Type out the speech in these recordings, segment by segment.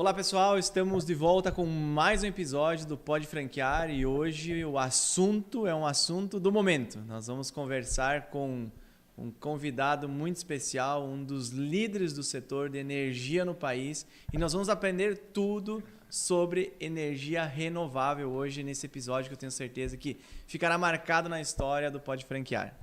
Olá pessoal, estamos de volta com mais um episódio do Pode Franquear e hoje o assunto é um assunto do momento. Nós vamos conversar com um convidado muito especial, um dos líderes do setor de energia no país e nós vamos aprender tudo sobre energia renovável hoje nesse episódio que eu tenho certeza que ficará marcado na história do Pode Franquear.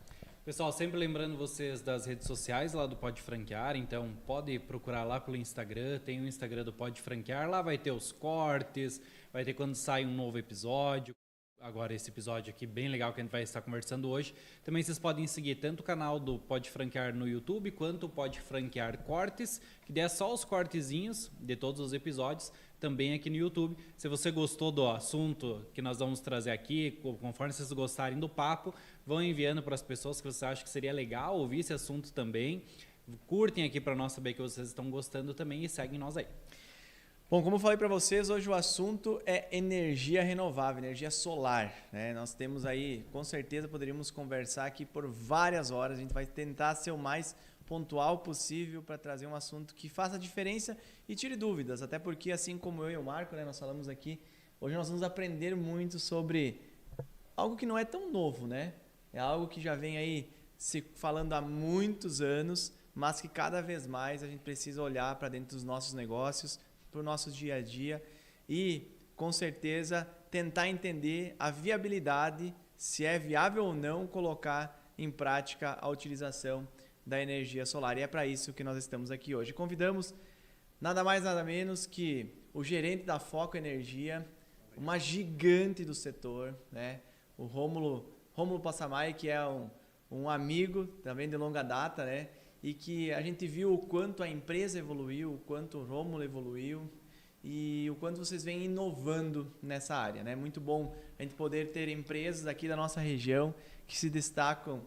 Pessoal, sempre lembrando vocês das redes sociais lá do Pode Franquear, então pode procurar lá pelo Instagram, tem o Instagram do Pode Franquear, lá vai ter os cortes, vai ter quando sai um novo episódio. Agora esse episódio aqui bem legal que a gente vai estar conversando hoje. Também vocês podem seguir tanto o canal do Pode Franquear no YouTube, quanto o Pode Franquear Cortes, que der só os cortezinhos de todos os episódios, também aqui no YouTube. Se você gostou do assunto que nós vamos trazer aqui, conforme vocês gostarem do papo, vão enviando para as pessoas que você acha que seria legal ouvir esse assunto também. Curtem aqui para nós saber que vocês estão gostando também e seguem nós aí. Bom, como eu falei para vocês, hoje o assunto é energia renovável, energia solar, né? Nós temos aí, com certeza poderíamos conversar aqui por várias horas, a gente vai tentar ser o mais pontual possível para trazer um assunto que faça diferença e tire dúvidas, até porque assim como eu e o Marco, né, nós falamos aqui, hoje nós vamos aprender muito sobre algo que não é tão novo, né? É algo que já vem aí se falando há muitos anos, mas que cada vez mais a gente precisa olhar para dentro dos nossos negócios, para o nosso dia a dia e, com certeza, tentar entender a viabilidade, se é viável ou não colocar em prática a utilização da energia solar. E é para isso que nós estamos aqui hoje. Convidamos nada mais nada menos que o gerente da Foco Energia, uma gigante do setor, né? O Rômulo Passamai, que é um amigo também de longa data, né? E que a gente viu o quanto a empresa evoluiu, o quanto o Rômulo evoluiu e o quanto vocês vêm inovando nessa área, né? Muito bom a gente poder ter empresas aqui da nossa região que se destacam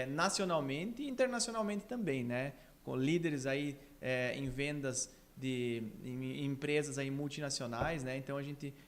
nacionalmente e internacionalmente também, né? Com líderes aí em vendas em empresas aí multinacionais, né? Então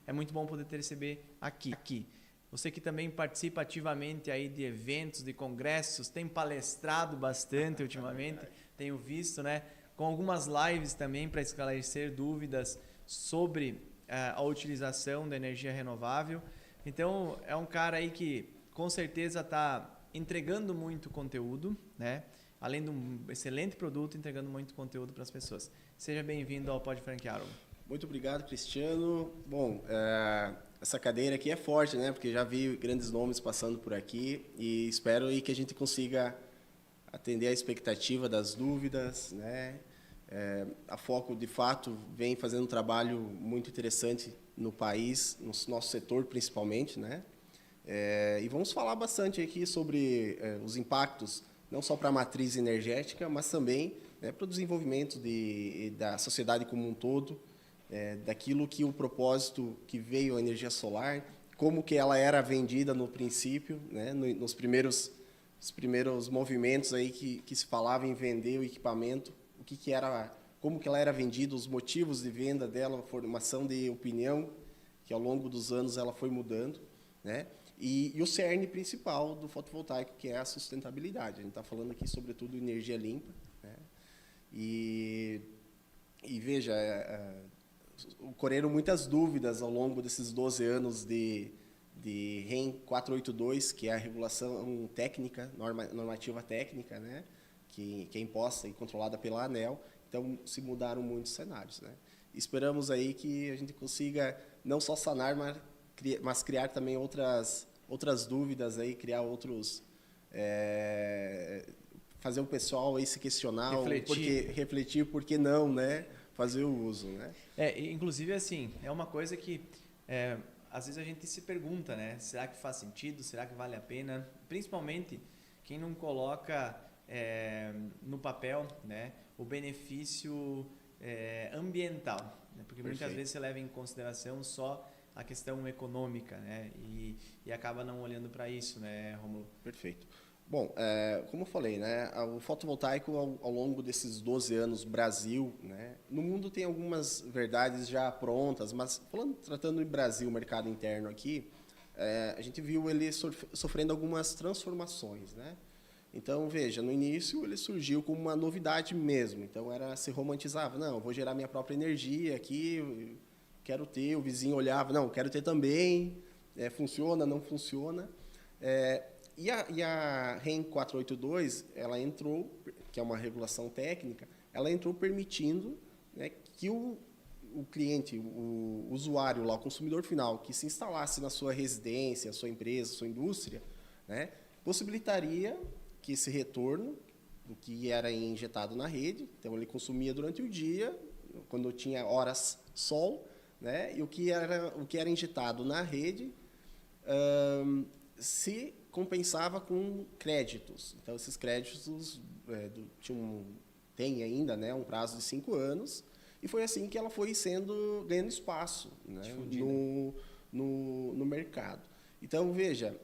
é muito bom poder te receber aqui. Você que também participa ativamente aí de eventos, de congressos, tem palestrado bastante ultimamente, tenho visto, né? Com algumas lives também para esclarecer dúvidas sobre a utilização da energia renovável. Então, é um cara aí que com certeza está entregando muito conteúdo, né? Além de um excelente produto, entregando muito conteúdo para as pessoas. Seja bem-vindo ao Pode Franquear. Muito obrigado, Cristiano. Bom, essa cadeira aqui é forte, né? Porque já vi grandes nomes passando por aqui e espero aí que a gente consiga atender a expectativa das dúvidas, né? A Foco, de fato, vem fazendo um trabalho muito interessante no país, no nosso setor principalmente, né? E vamos falar bastante aqui sobre os impactos, não só para a matriz energética, mas também, né, para o desenvolvimento da sociedade como um todo, daquilo que o propósito que veio a energia solar, como que ela era vendida no princípio, né, nos primeiros movimentos aí que se falava em vender o equipamento, como que ela era vendida, os motivos de venda dela, a formação de opinião, que ao longo dos anos ela foi mudando, né? E o cerne principal do fotovoltaico, que é a sustentabilidade. A gente está falando aqui, sobretudo, energia limpa, né? E veja, ocorreram muitas dúvidas ao longo desses 12 anos de REN 482, que é a regulação técnica, normativa técnica, né? Que é imposta e controlada pela ANEEL. Então, se mudaram muitos cenários, né? Esperamos aí que a gente consiga não só sanar, mas criar também outras dúvidas, aí, criar outros... fazer o pessoal aí se questionar, refletir por que não, né? Fazer o uso, né? Inclusive, assim, é uma coisa que às vezes a gente se pergunta, né? Será que faz sentido? Será que vale a pena? Principalmente quem não coloca no papel, né, o benefício ambiental, né? Porque muitas vezes você leva em consideração só a questão econômica, né? E acaba não olhando para isso, né, Rômulo? Perfeito. Bom, como eu falei, né, o fotovoltaico ao longo desses 12 anos, Brasil, né, no mundo tem algumas verdades já prontas, mas tratando do Brasil, mercado interno aqui, a gente viu ele sofrendo algumas transformações, né? Então, veja, no início ele surgiu como uma novidade mesmo. Então, se romantizava. Não, eu vou gerar minha própria energia aqui, eu quero ter. O vizinho olhava, não, quero ter também. Funciona, não funciona. E a REN 482, ela entrou, que é uma regulação técnica, ela entrou permitindo, né, que o cliente, o usuário, lá, o consumidor final, que se instalasse na sua residência, sua empresa, sua indústria, né, possibilitaria que esse retorno do que era injetado na rede, então ele consumia durante o dia, quando tinha horas sol, né, e o que era injetado na rede se compensava com créditos. Então, esses créditos tem ainda, né, um prazo de 5 anos, e foi assim que ela foi ganhando espaço, né, no mercado. Então, veja,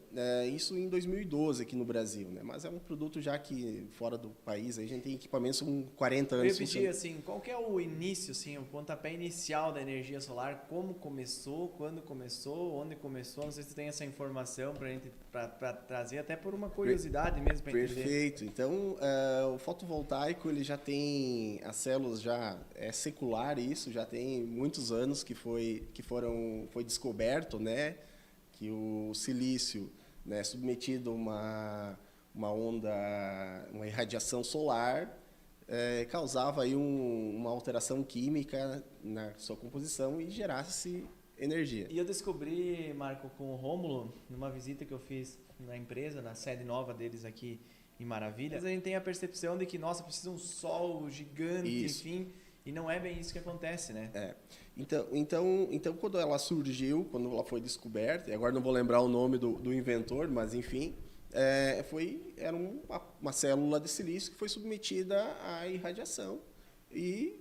isso em 2012 aqui no Brasil, né? Mas é um produto já que fora do país, a gente tem equipamentos com 40 anos. Eu ia pedir, assim, qual que é o início, assim, o pontapé inicial da energia solar? Como começou, quando começou, onde começou? Não sei se você tem essa informação para trazer, até por uma curiosidade mesmo para entender. Perfeito. Então, o fotovoltaico, ele já tem, as células já, é secular isso, já tem muitos anos que foi descoberto, né? Que o silício, né, submetido a uma irradiação solar, causava aí uma alteração química na sua composição e gerasse energia. E eu descobri, Marco, com o Rômulo, numa visita que eu fiz na empresa, na sede nova deles aqui em Maravilha, a gente tem a percepção de que, nossa, precisa um sol gigante, enfim, e não é bem isso que acontece, né? Então, quando ela surgiu, quando ela foi descoberta, e agora não vou lembrar o nome do inventor, mas enfim, era uma célula de silício que foi submetida à irradiação e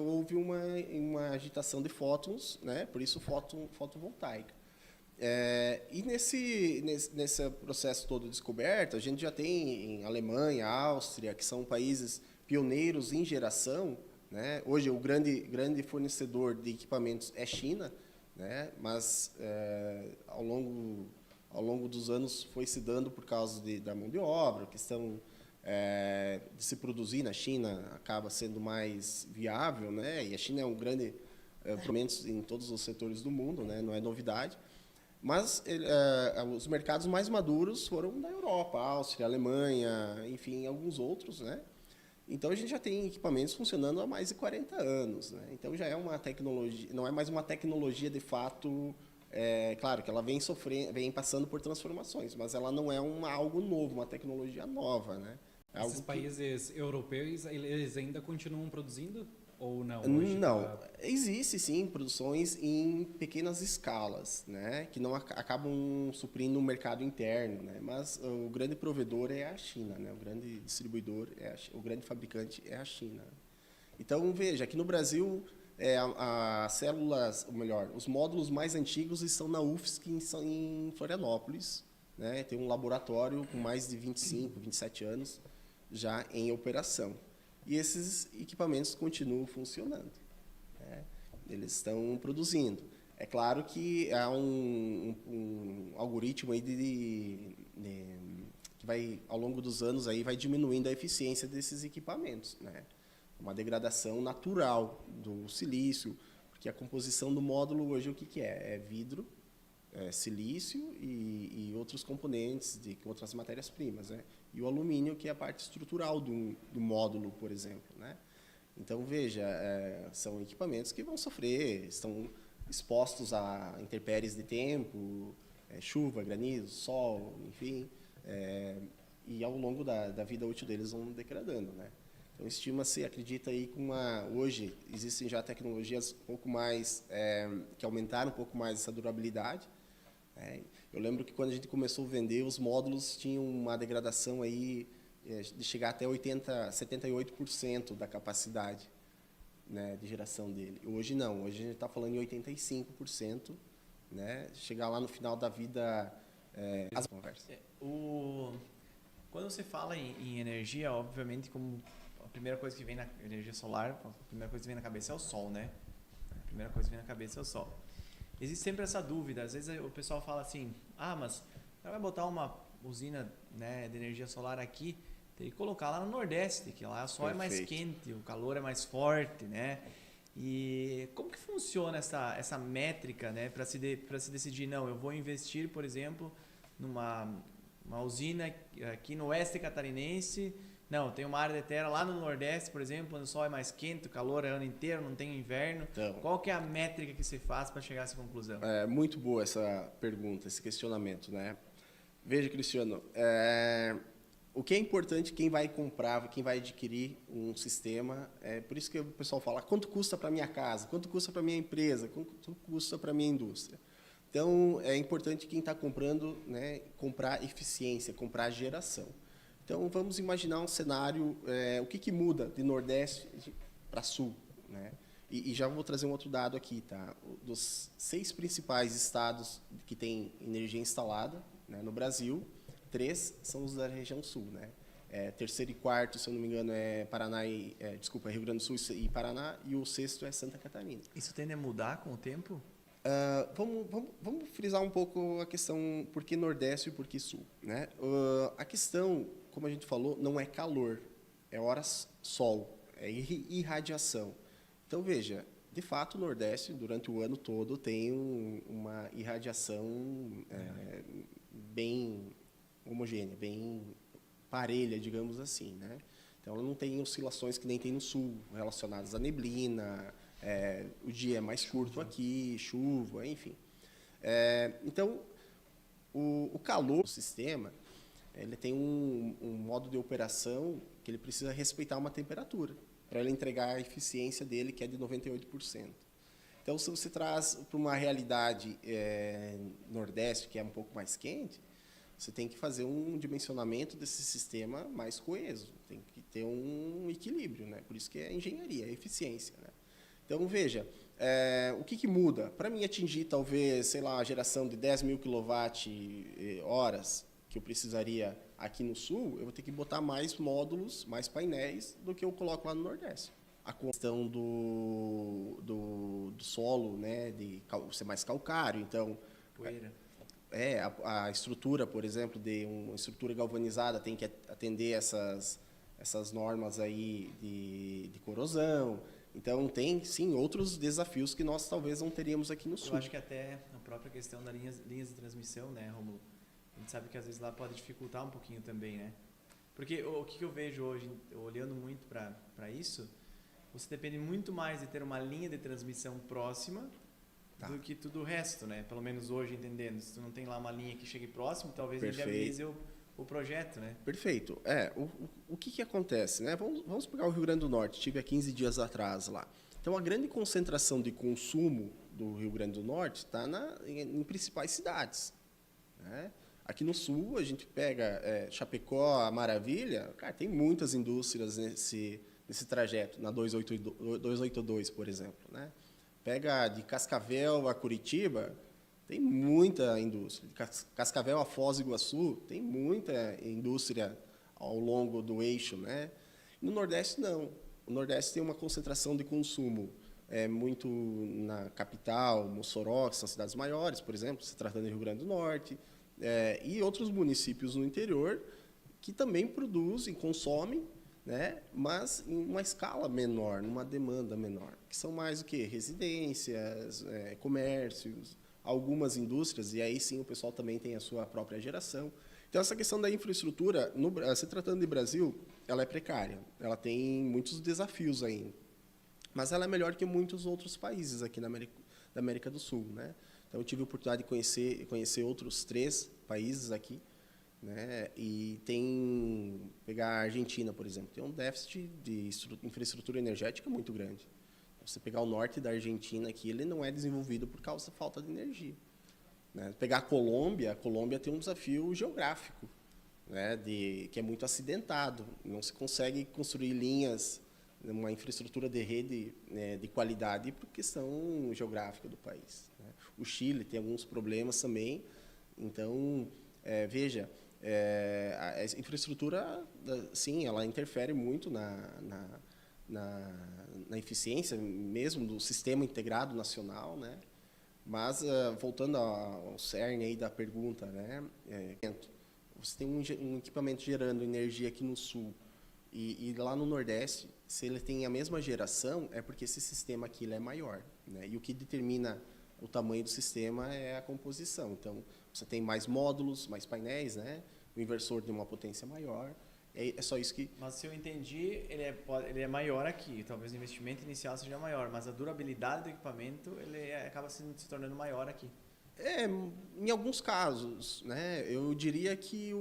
houve uma agitação de fótons, né? Por isso fotovoltaica. E nesse processo todo de descoberta, a gente já tem em Alemanha, Áustria, que são países pioneiros em geração, né? Hoje, o grande fornecedor de equipamentos é China, né? Mas ao longo dos anos foi se dando por causa da mão de obra, a questão de se produzir na China acaba sendo mais viável, né? E a China é um grande prometo em todos os setores do mundo, né? Não é novidade. Mas os mercados mais maduros foram da Europa, Áustria, Alemanha, enfim, alguns outros, né? Então, a gente já tem equipamentos funcionando há mais de 40 anos. Né? Então, já é uma tecnologia, não é mais uma tecnologia de fato, claro que ela vem passando por transformações, mas ela não é algo novo, uma tecnologia nova. Né? Esses países europeus, eles ainda continuam produzindo ou não? Não, existe sim produções em pequenas escalas, né? Que não acabam suprindo o mercado interno, né? Mas o grande provedor é a China, né? O grande distribuidor, o grande fabricante é a China. Então, veja, aqui no Brasil, as células, ou melhor, os módulos mais antigos estão na UFSC em Florianópolis, né? Tem um laboratório com mais de 25, 27 anos já em operação. E esses equipamentos continuam funcionando. Né? Eles estão produzindo. É claro que há um algoritmo aí que vai, ao longo dos anos, aí vai diminuindo a eficiência desses equipamentos. Né? Uma degradação natural do silício, porque a composição do módulo hoje o que é? É vidro, silício e outros componentes, outras matérias-primas. Né? E o alumínio, que é a parte estrutural do módulo, por exemplo. Né? Então, veja, são equipamentos que vão sofrer, estão expostos a intempéries de tempo, chuva, granizo, sol, enfim, e ao longo da vida útil deles vão degradando. Né? Então, estima-se, acredita aí que hoje existem já tecnologias um pouco mais, que aumentaram um pouco mais essa durabilidade. Eu lembro que quando a gente começou a vender, os módulos tinham uma degradação aí de chegar até 78% da capacidade, né, de geração dele. Hoje não, hoje a gente está falando em 85%, né, chegar lá no final da vida, as conversas. Quando você fala em energia, obviamente, como a primeira coisa que vem na energia solar, a primeira coisa que vem na cabeça é o sol, né? A primeira coisa que vem na cabeça é o sol. Existe sempre essa dúvida, às vezes o pessoal fala assim, mas vai botar usina, né, de energia solar aqui, teria que colocar lá no Nordeste, que lá o sol é mais quente, o calor é mais forte, né? E como que funciona essa métrica, né, para se decidir, não, eu vou investir, por exemplo, numa usina aqui no oeste catarinense, não, tem uma área de terra lá no Nordeste, por exemplo, onde o sol é mais quente, o calor é o ano inteiro, não tem inverno. Então, qual que é a métrica que se faz para chegar a essa conclusão? É muito boa essa pergunta, esse questionamento, né? Veja, Cristiano, o que é importante, quem vai comprar, quem vai adquirir um sistema, por isso que o pessoal fala, quanto custa para minha casa, quanto custa para minha empresa, quanto custa para minha indústria. Então, é importante quem está comprando, né, comprar eficiência, comprar geração. Então, vamos imaginar um cenário, o que muda de Nordeste para Sul, né? E já vou trazer um outro dado aqui, tá? Dos 6 principais estados que têm energia instalada, né, no Brasil, 3 são os da região sul, né? Terceiro e quarto, se eu não me engano, Rio Grande do Sul e Paraná, e o sexto é Santa Catarina. Isso tende a mudar com o tempo? Vamos frisar um pouco a questão por que Nordeste e por que Sul, né? A questão, como a gente falou, não é calor, é horas sol, é irradiação. Então, veja, de fato, o Nordeste, durante o ano todo, tem uma irradiação bem homogênea, bem parelha, digamos assim, né? Então, ela não tem oscilações que nem tem no Sul, relacionadas à neblina, o dia é mais curto aqui, chuva, enfim. Então, o calor do sistema, ele tem um modo de operação que ele precisa respeitar uma temperatura, para ele entregar a eficiência dele, que é de 98%. Então, se você traz para uma realidade Nordeste, que é um pouco mais quente, você tem que fazer um dimensionamento desse sistema mais coeso, tem que ter um equilíbrio, né? Por isso que é engenharia, é eficiência, né? Então, veja, o que muda? Para mim atingir, talvez, sei lá, a geração de 10 mil kWh que eu precisaria aqui no Sul, eu vou ter que botar mais módulos, mais painéis do que eu coloco lá no Nordeste. A questão do solo, né, de ser mais calcário, então... Poeira. A estrutura, por exemplo, de uma estrutura galvanizada tem que atender essas normas aí de corrosão. Então, tem, sim, outros desafios que nós talvez não teríamos aqui no Sul. Eu acho que até a própria questão das linhas de transmissão, né, Rômulo? A gente sabe que às vezes lá pode dificultar um pouquinho também, né? Porque o que eu vejo hoje, olhando muito para isso, você depende muito mais de ter uma linha de transmissão próxima do que tudo o resto, né? Pelo menos hoje, entendendo. Se tu não tem lá uma linha que chegue próximo, talvez inviabilize o projeto, né? Perfeito. O que acontece, né? Vamos pegar o Rio Grande do Norte. Estive há 15 dias atrás lá. Então, a grande concentração de consumo do Rio Grande do Norte está em principais cidades, né? Aqui no Sul, a gente pega Chapecó, a Maravilha, cara, tem muitas indústrias nesse trajeto, na 282, por exemplo, né? Pega de Cascavel a Curitiba, tem muita indústria. De Cascavel a Foz do Iguaçu, tem muita indústria ao longo do eixo, né? No Nordeste, não. O Nordeste tem uma concentração de consumo muito na capital, Mossoró, que são cidades maiores, por exemplo, se tratando do Rio Grande do Norte, e outros municípios no interior que também produzem, consomem, né, mas em uma escala menor, numa demanda menor, que são mais o quê? Residências, comércios, algumas indústrias, e aí sim o pessoal também tem a sua própria geração. Então, essa questão da infraestrutura, se tratando de Brasil, ela é precária, ela tem muitos desafios ainda, mas ela é melhor que muitos outros países aqui da América do Sul, né? Então, eu tive a oportunidade de conhecer outros 3 países aqui, né? E pegar a Argentina, por exemplo, tem um déficit de infraestrutura energética muito grande. Você pegar o norte da Argentina aqui, ele não é desenvolvido por causa da falta de energia, né? Pegar a Colômbia tem um desafio geográfico, né? Que é muito acidentado, não se consegue construir linhas, uma infraestrutura de rede, né, de qualidade por questão geográfica do país, né? O Chile tem alguns problemas também, então, veja, a infraestrutura, sim, ela interfere muito na eficiência mesmo do sistema integrado nacional, né? Mas, voltando ao cerne aí da pergunta, né? você tem um equipamento gerando energia aqui no sul e lá no Nordeste, se ele tem a mesma geração, é porque esse sistema aqui ele é maior, né? E o que determina o tamanho do sistema é a composição. Então, você tem mais módulos, mais painéis, né? O inversor tem uma potência maior. É só isso que... Mas se eu entendi, ele é maior aqui. Talvez o investimento inicial seja maior, mas a durabilidade do equipamento acaba se tornando maior aqui. Em alguns casos, né? Eu diria que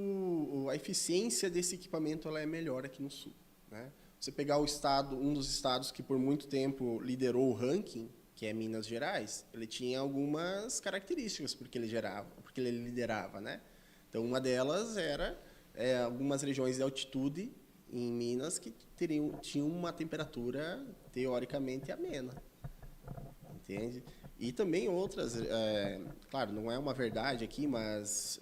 a eficiência desse equipamento ela é melhor aqui no sul, né? Você pegar um dos estados que por muito tempo liderou o ranking, que é Minas Gerais, ele tinha algumas características porque ele liderava, né? Então, uma delas era algumas regiões de altitude em Minas que tinham uma temperatura teoricamente amena, entende? E também outras, claro, não é uma verdade aqui, mas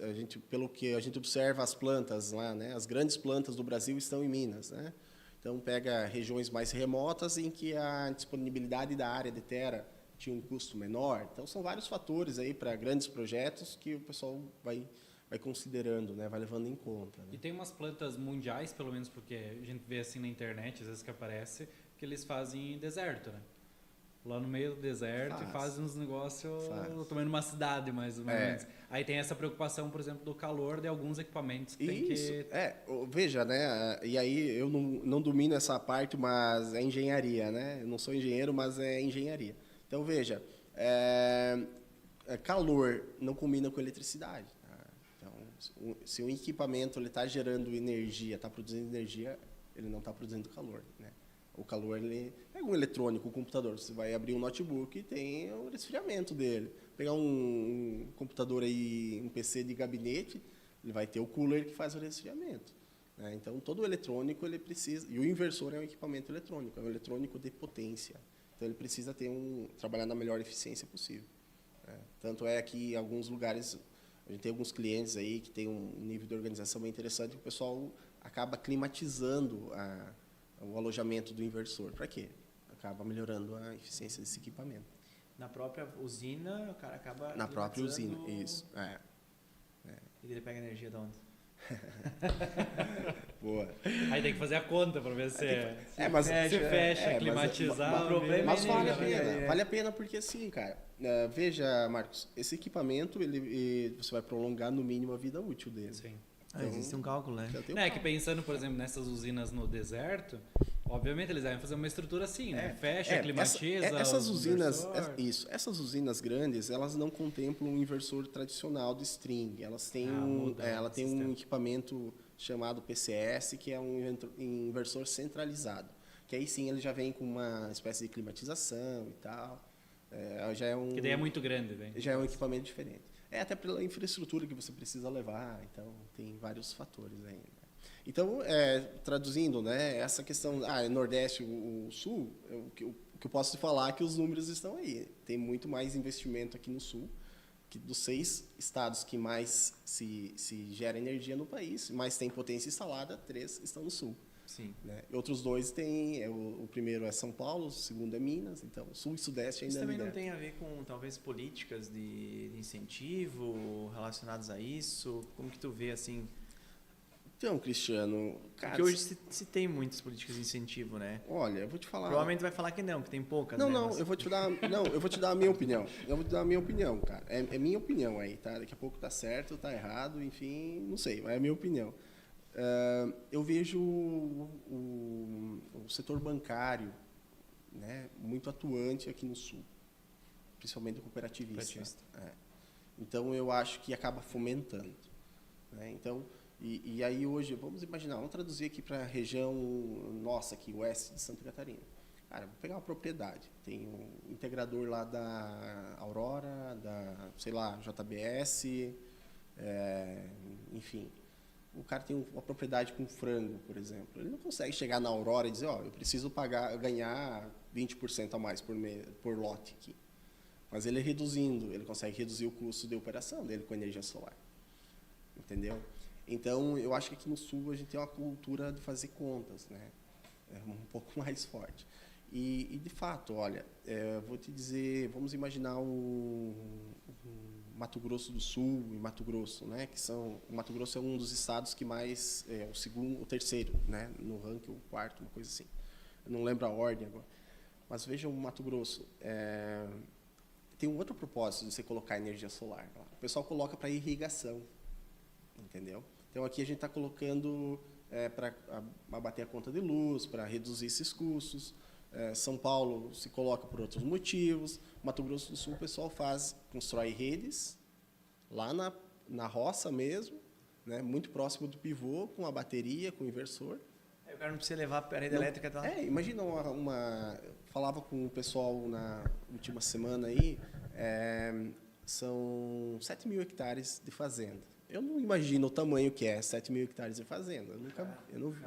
pelo que a gente observa as plantas lá, né? As grandes plantas do Brasil estão em Minas, né? Então, pega regiões mais remotas em que a disponibilidade da área de terra tinha um custo menor. Então, são vários fatores aí para grandes projetos que o pessoal vai considerando, né? Vai levando em conta. Né? E tem umas plantas mundiais, pelo menos porque a gente vê assim na internet, às vezes que aparece, que eles fazem em deserto, né? Lá no meio do deserto e fazem uns negócios também numa cidade, mais ou menos. Aí tem essa preocupação, por exemplo, do calor de alguns equipamentos que tem que... Veja, né? E aí eu não domino essa parte, mas é engenharia, né? Eu não sou engenheiro, mas é engenharia. Então, veja, calor não combina com eletricidade. Tá? Então, se um equipamento está gerando energia, está produzindo energia, ele não está produzindo calor, né? O calor, ele é um eletrônico, um computador. Você vai abrir um notebook e tem o resfriamento dele. Pegar um computador aí, um PC de gabinete, ele vai ter o cooler que faz o resfriamento. Né? Então, todo eletrônico, ele precisa... E o inversor é um equipamento eletrônico, é um eletrônico de potência. Então, ele precisa trabalhar na melhor eficiência possível. Né? Tanto é que em alguns lugares, a gente tem alguns clientes aí que tem um nível de organização bem interessante, que o pessoal acaba climatizando o alojamento do inversor. Para quê? Acaba melhorando a eficiência desse equipamento. Na própria usina, o cara acaba... Na própria usina, isso. E ele pega energia de onde? Boa. Aí tem que fazer a conta para ver se fecha, climatizar. O problema mas vale a pena. Vale a pena porque, assim, cara, veja, Marcos, esse equipamento, você vai prolongar no mínimo a vida útil dele. Sim. Então, existe um cálculo, né? Que pensando, por exemplo, nessas usinas no deserto, obviamente eles devem fazer uma estrutura assim, né? Fecha, climatiza. Essas usinas grandes, elas não contemplam um inversor tradicional de string. Elas têm um equipamento chamado PCS, que é um inversor centralizado. Que aí sim ele já vem com uma espécie de climatização e tal. Que daí é muito grande, né? Já é um equipamento diferente. Até pela infraestrutura que você precisa levar, então tem vários fatores aí. Né? Então, traduzindo, né, essa questão, Nordeste, o Sul, o que eu posso te falar é que os números estão aí. Tem muito mais investimento aqui no Sul, que dos 6 estados que mais se gera energia no país, mais tem potência instalada, 3 estão no Sul. Sim. Né? Outros 2 têm, o primeiro é São Paulo, o segundo é Minas, então Sul e Sudeste ainda Isso também lidera. não tem a ver com, talvez, políticas de incentivo relacionadas a isso? Como que tu vê, assim... Então, Cristiano... Cara, porque hoje se tem muitas políticas de incentivo, né? Olha, eu vou te falar... Provavelmente vai falar que tem poucas, Não, né? não, eu vou te dar a minha opinião. Eu vou te dar a minha opinião, cara. É minha opinião aí, tá? Daqui a pouco tá certo, tá errado, enfim, não sei, mas é a minha opinião. Eu vejo o setor bancário, né, muito atuante aqui no Sul, principalmente o cooperativista. Então, eu acho que acaba fomentando. Né? Então, e aí hoje, vamos traduzir aqui para a região nossa, aqui, oeste de Santa Catarina. Cara, vou pegar uma propriedade. Tem um integrador lá da Aurora, da, sei lá, JBS, enfim. O cara tem uma propriedade com frango, por exemplo. Ele não consegue chegar na Aurora e dizer, eu preciso ganhar 20% a mais por lote aqui. Mas ele ele consegue reduzir o custo de operação dele com energia solar. Entendeu? Então, eu acho que aqui no Sul a gente tem uma cultura de fazer contas, né? É um pouco mais forte. E de fato, olha, vou te dizer, vamos imaginar Mato Grosso do Sul e Mato Grosso, né? Que são, o Mato Grosso é um dos estados que mais, o segundo, o terceiro, né? No ranking, o quarto, uma coisa assim. Eu não lembro a ordem agora. Mas vejam o Mato Grosso. Tem um outro propósito de você colocar energia solar. O pessoal coloca para irrigação, entendeu? Então aqui a gente está colocando para abater a conta de luz, para reduzir esses custos. São Paulo se coloca por outros motivos. Mato Grosso do Sul o pessoal constrói redes lá na roça mesmo, né, muito próximo do pivô, com a bateria, com o inversor. Aí o cara não precisa levar a rede elétrica. Tá? Imagina falava com o pessoal na última semana aí, são 7 mil hectares de fazenda. Eu não imagino o tamanho que é 7 mil hectares de fazenda. Eu não vi.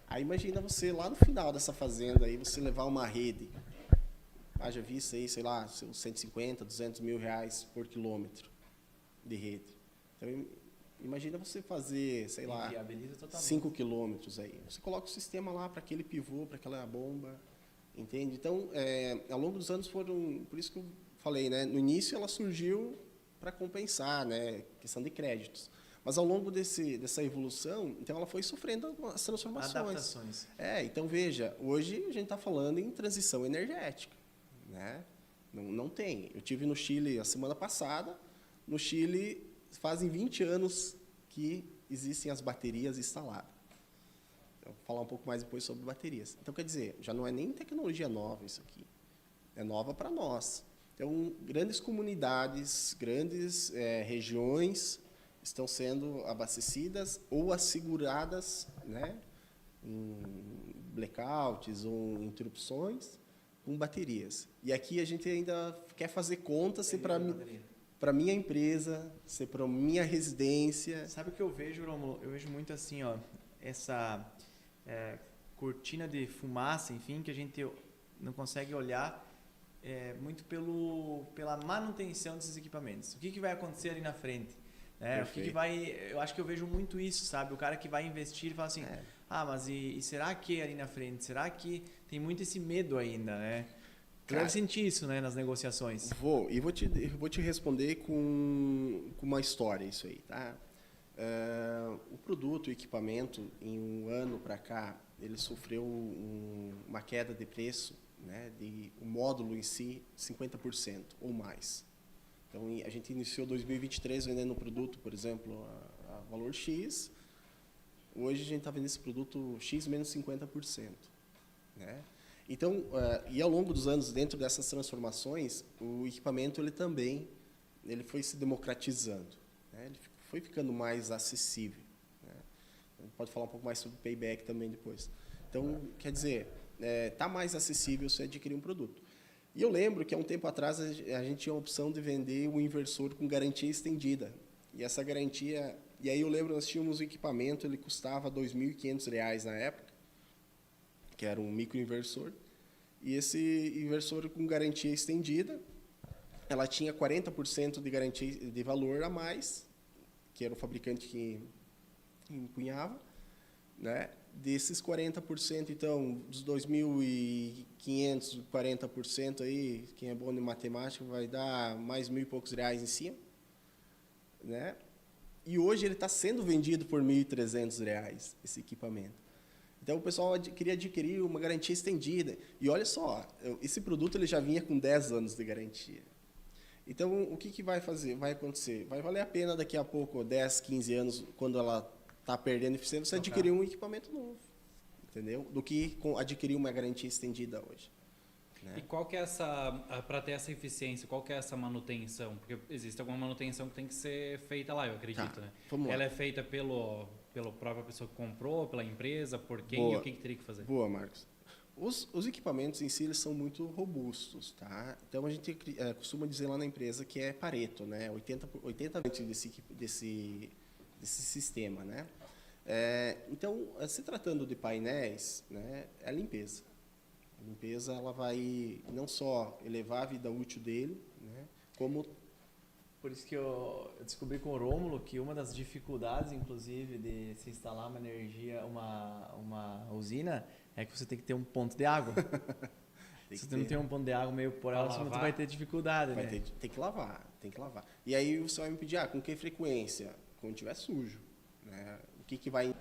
Aí imagina você lá no final dessa fazenda aí, você levar uma rede. Haja vista aí, sei lá, 150, 200 mil reais por quilômetro de rede. Então, imagina você fazer, sei lá, 5 quilômetros aí. Você coloca o sistema lá para aquele pivô, para aquela bomba, entende? Então, ao longo dos anos foram, por isso que eu falei, né? No início ela surgiu para compensar, né? Questão de créditos. Mas ao longo dessa evolução, então ela foi sofrendo as transformações. Adaptações. Então veja, hoje a gente está falando em transição energética, né? Não tem. Eu tive no Chile a semana passada. No Chile fazem 20 anos que existem as baterias instaladas. Eu vou falar um pouco mais depois sobre baterias. Então quer dizer, já não é nem tecnologia nova isso aqui. É nova para nós. Então grandes comunidades, grandes regiões estão sendo abastecidas ou asseguradas, né, em blackouts ou interrupções com baterias. E aqui a gente ainda quer fazer conta se para minha empresa, se para minha residência. Sabe o que eu vejo, Rômulo? Eu vejo muito assim, ó, essa cortina de fumaça, enfim, que a gente não consegue olhar muito pela manutenção desses equipamentos. O que vai acontecer ali na frente? O que vai... Eu acho que eu vejo muito isso, sabe? O cara que vai investir e fala assim, mas e será que ali na frente? Será que tem muito esse medo ainda, né? Tu deve sentir isso, né, nas negociações. Vou te responder com uma história isso aí, tá? O produto, o equipamento, em um ano para cá, ele sofreu uma queda de preço, né, o módulo em si, 50% ou mais. Então, a gente iniciou 2023 vendendo um produto, por exemplo, a valor X. Hoje, a gente está vendendo esse produto X menos 50%. Né? Então, e ao longo dos anos, dentro dessas transformações, o equipamento ele foi se democratizando. Né? Ele foi ficando mais acessível. Né? A gente pode falar um pouco mais sobre payback também depois. Então, quer dizer, está mais acessível você adquirir um produto. E eu lembro que há um tempo atrás a gente tinha a opção de vender um inversor com garantia estendida. E essa garantia... E aí eu lembro, nós tínhamos um equipamento, ele custava R$ 2.500 na época, que era um microinversor. E esse inversor com garantia estendida, ela tinha 40% de garantia de valor a mais, que era o fabricante que empunhava, né? Desses 40%, então, dos 2.500, 40% aí, quem é bom em matemática, vai dar mais R$ 1.000 e poucos em cima. Né? E hoje ele está sendo vendido por R$ 1.300, esse equipamento. Então, o pessoal queria adquirir uma garantia estendida. E olha só, esse produto ele já vinha com 10 anos de garantia. Então, o que vai acontecer? Vai valer a pena daqui a pouco, 10, 15 anos, quando ela está perdendo eficiência, você adquirir um equipamento novo, entendeu? Do que adquirir uma garantia estendida hoje. Né? E qual que é para ter essa eficiência, qual que é essa manutenção? Porque existe alguma manutenção que tem que ser feita lá, eu acredito, né? Ela é feita pela própria pessoa que comprou, pela empresa, por quem e o que teria que fazer? Boa, Marcos. Os equipamentos em si eles são muito robustos, tá? Então a gente costuma dizer lá na empresa que é Pareto, né? 80% desse sistema, né? Então, se tratando de painéis, né, é a limpeza. A limpeza ela vai não só elevar a vida útil dele, né, como... Por isso que eu descobri com o Rômulo que uma das dificuldades, inclusive, de se instalar uma usina é que você tem que ter um ponto de água. Se você não tem um ponto de água meio por ela, você vai ter dificuldade, né? Tem que lavar. Tem que lavar. E aí você vai me pedir, com que frequência? Quando estiver sujo, né? O que vai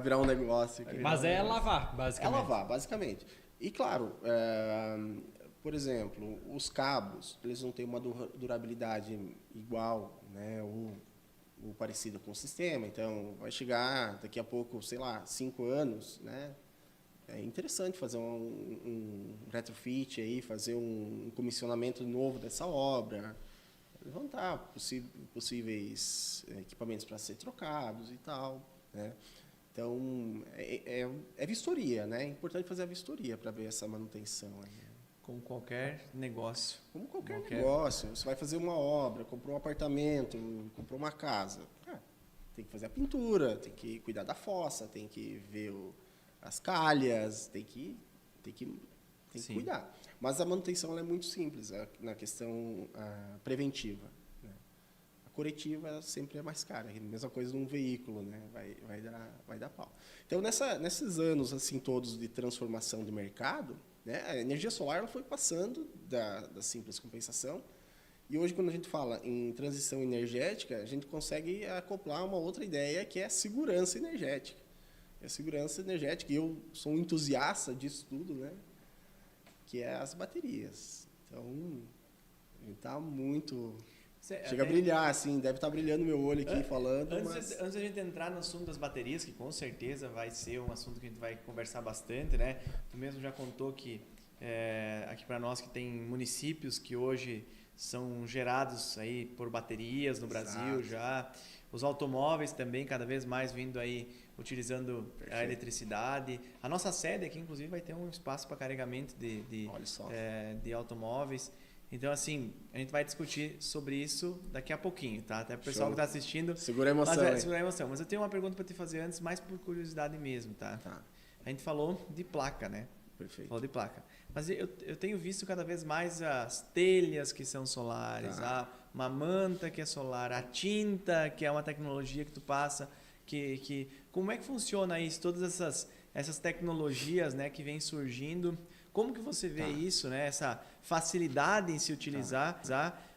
virar um negócio aqui? Mas é lavar, basicamente. É lavar, basicamente. E claro, por exemplo, os cabos, eles não têm uma durabilidade igual, né? Ou parecida com o sistema. Então, vai chegar daqui a pouco, sei lá, 5 anos, né? É interessante fazer um retrofit aí, fazer um comissionamento novo dessa obra, levantar possíveis equipamentos para ser trocados e tal, né? Então, é vistoria, né? É importante fazer a vistoria para ver essa manutenção aí. Como qualquer negócio. Como qualquer negócio. Você vai fazer uma obra, comprou um apartamento, comprou uma casa. Tem que fazer a pintura, tem que cuidar da fossa, tem que ver as calhas, tem que cuidar. Mas a manutenção ela é muito simples na questão preventiva. Né? A corretiva sempre é mais cara. É a mesma coisa num veículo, né? Vai dar pau. Então, nesses anos assim todos de transformação de mercado, né? A energia solar ela foi passando da simples compensação. E hoje, quando a gente fala em transição energética, a gente consegue acoplar uma outra ideia que é a segurança energética. A segurança energética, e eu sou um entusiasta disso tudo, né? Que é as baterias. Então, está muito... Chega a brilhar, assim, deve estar brilhando meu olho aqui falando. Antes da gente entrar no assunto das baterias, que com certeza vai ser um assunto que a gente vai conversar bastante, né? Tu mesmo já contou que aqui para nós que tem municípios que hoje são gerados aí por baterias no Brasil já. Os automóveis também cada vez mais vindo aí utilizando a eletricidade. A nossa sede aqui, inclusive, vai ter um espaço para carregamento de automóveis. Então, assim, a gente vai discutir sobre isso daqui a pouquinho, tá? Até o pessoal que está assistindo... Segura a emoção. Segura a emoção. Mas eu tenho uma pergunta para te fazer antes, mais por curiosidade mesmo, tá? A gente falou de placa, né? Perfeito. Falou de placa. Mas eu tenho visto cada vez mais as telhas que são solares, uma manta que é solar, a tinta, que é uma tecnologia que tu passa, como é que funciona isso? Todas essas tecnologias, né, que vêm surgindo, como que você vê isso, né? Essa facilidade em se utilizar,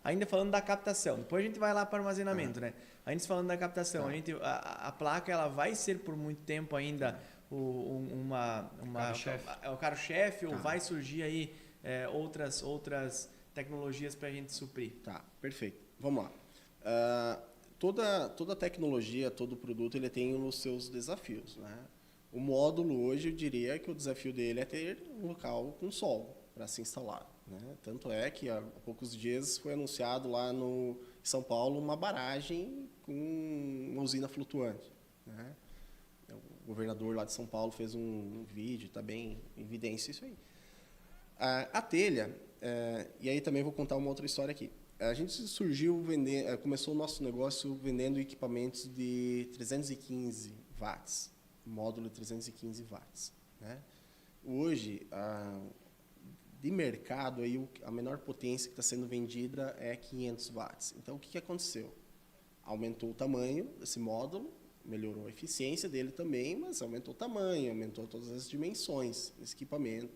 ainda falando da captação. Depois a gente vai lá para o armazenamento, né? Ainda falando da captação, a placa ela vai ser por muito tempo ainda o carro-chefe, ou vai surgir aí outras tecnologias para a gente suprir? Tá, perfeito. Vamos lá. Toda tecnologia, todo produto, ele tem os seus desafios, né? O módulo hoje, eu diria que o desafio dele é ter um local com sol para se instalar, né? Tanto é que há poucos dias foi anunciado lá em São Paulo uma barragem com uma usina flutuante, né? O governador lá de São Paulo fez um vídeo, está bem em evidência isso aí. A telha, e aí também vou contar uma outra história aqui. A gente começou o nosso negócio vendendo equipamentos de 315 watts, módulo de 315 watts. Né? Hoje, de mercado, aí, a menor potência que está sendo vendida é 500 watts. Então, o que aconteceu? Aumentou o tamanho desse módulo, melhorou a eficiência dele também, mas aumentou o tamanho, aumentou todas as dimensões desse equipamento.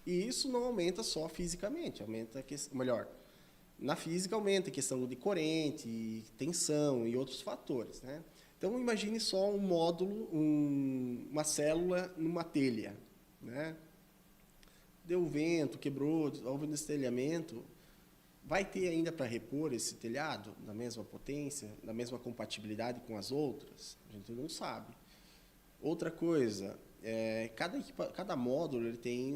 E isso não aumenta só fisicamente, na física aumenta a questão de corrente, tensão e outros fatores, né? Então, imagine só um módulo, uma célula numa telha, né? Deu vento, quebrou, houve um destelhamento, vai ter ainda para repor esse telhado na mesma potência, na mesma compatibilidade com as outras? A gente não sabe. Outra coisa, cada módulo ele tem